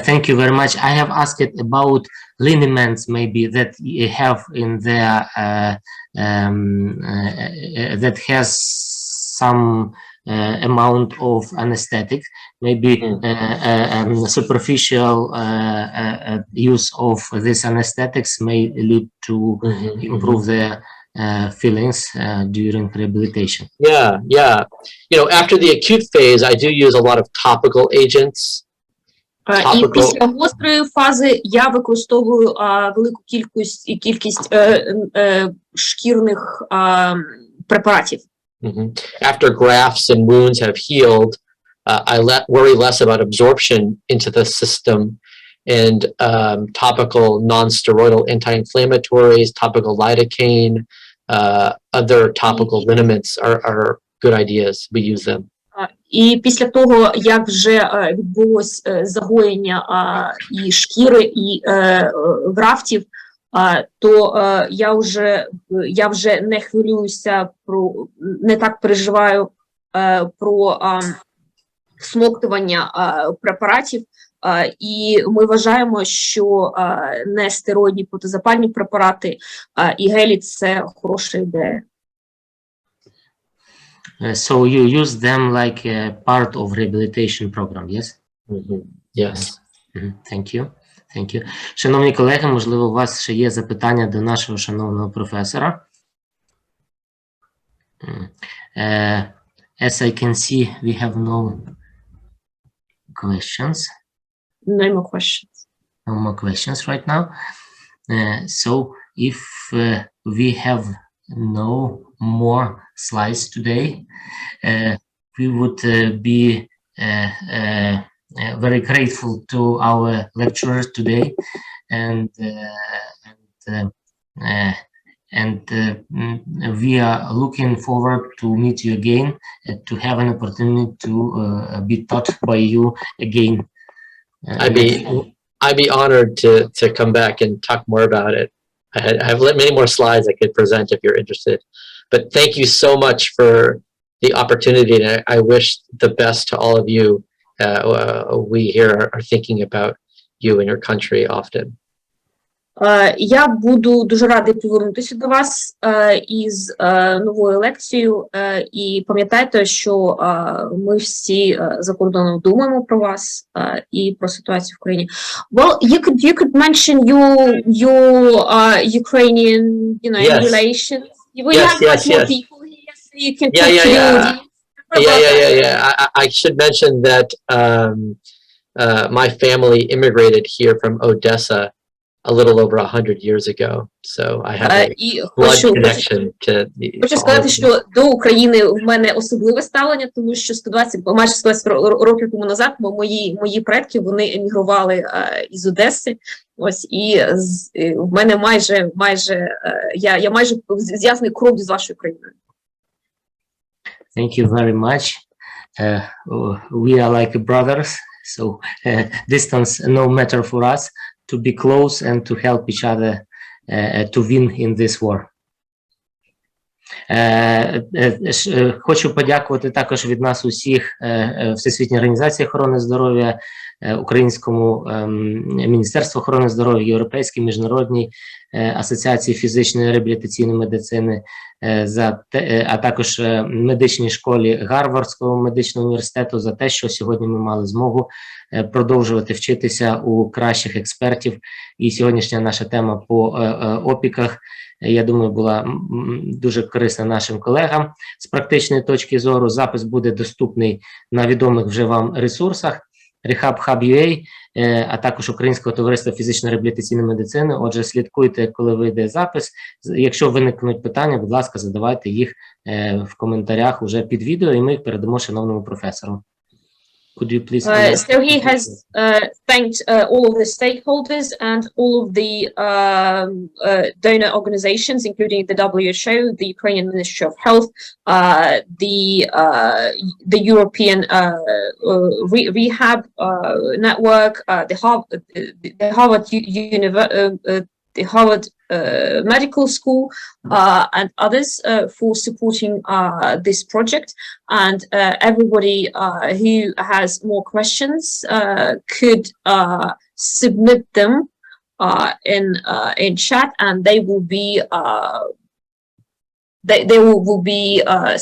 Thank you very much. I have asked about liniments maybe that you have in their that has some amount of anesthetic, maybe superficial use of these anesthetics may lead to improve their feelings during rehabilitation. Yeah. You know, after the acute phase, I do use a lot of topical agents. І після гострої фази я використовую велику кількість шкірних препаратів. After grafts and wounds have healed, I worry less about absorption into the system, and topical non-steroidal anti-inflammatories, topical lidocaine, other topical liniments are good ideas. We use them. І після того, як вже відбулось загоєння і шкіри, і графтів, то я вже не хвилююся не так переживаю про смоктування препаратів, і ми вважаємо, що нестероїдні протизапальні препарати і гелі – це хороша ідея. So you use them like a part of rehabilitation program, yes? Yes. Thank you. Thank you. Шановні колеги, можливо, у вас ще є запитання до нашого шановного професора. As I can see, we have no questions. No more questions. No more questions right now. So if we have no more slides today, we would be very grateful to our lecturers today, and we are looking forward to meet you again, to have an opportunity to be taught by you again. I'd be honored to come back and talk more about it. I have many more slides I could present if you're interested. But thank you so much for the opportunity, and I wish the best to all of you. We here are thinking about you and your country often. Я буду дуже радий повернутися до вас із новою лекцією, і пам'ятайте, що ми всі за кордоном думаємо про вас і про ситуацію в країні. Well, you could mention your Ukrainian, relations. We have more people here, so you can talk to the audience. I should mention that my family immigrated here from Odessa a little over 100 years ago. So I have a І blood connection to the. хочу сказати, що до України в мене особливе ставлення, тому що майже 120 років тому назад мої предки, вони емігрували із Одеси. Ось, і в мене я майже зв'язаний кров'ю з вашою країною. Thank you very much. We are like brothers, so distance no matter for us, to be close and to help each other to win in this war. Хочу подякувати також від нас усіх Всесвітньої організації охорони здоров'я, Українському Міністерству охорони здоров'я, Європейській міжнародній асоціації фізичної реабілітаційної медицини, а також медичній школі Гарвардського медичного університету за те, що сьогодні ми мали змогу продовжувати вчитися у кращих експертів. І сьогоднішня наша тема по опіках, я думаю, була дуже корисна нашим колегам з практичної точки зору. Запис буде доступний на відомих вже вам ресурсах RehabHubUA, а також Українського товариства фізичної реабілітаційної медицини. Отже, слідкуйте, коли вийде запис. Якщо виникнуть питання, будь ласка, задавайте їх в коментарях уже під відео, і ми їх передамо шановному професору. Could you please? So he has thanked all of the stakeholders and all of the donor organizations, including the WHO, the Ukrainian Ministry of Health, the European Rehab Network, the Harvard Medical School, and others for supporting this project. And everybody who has more questions could submit them in chat, and they will be they will be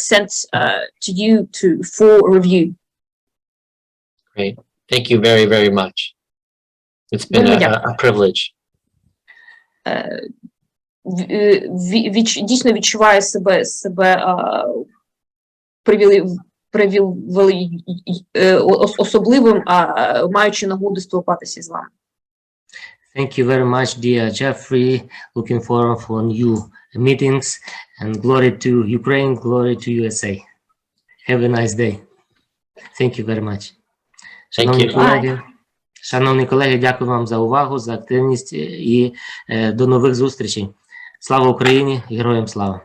sent to you for review. Great. Thank you very, very much. It's been a privilege. Дійсно відчуваю себе особливим, маючи нагоду спілкуватися з вами. Thank you very much, dear Jeffrey. Looking forward for new meetings, and glory to Ukraine, glory to USA. Have a nice day. Thank you very much. Шановні колеги, дякую вам за увагу, за активність і до нових зустрічей. Слава Україні! Героям слава!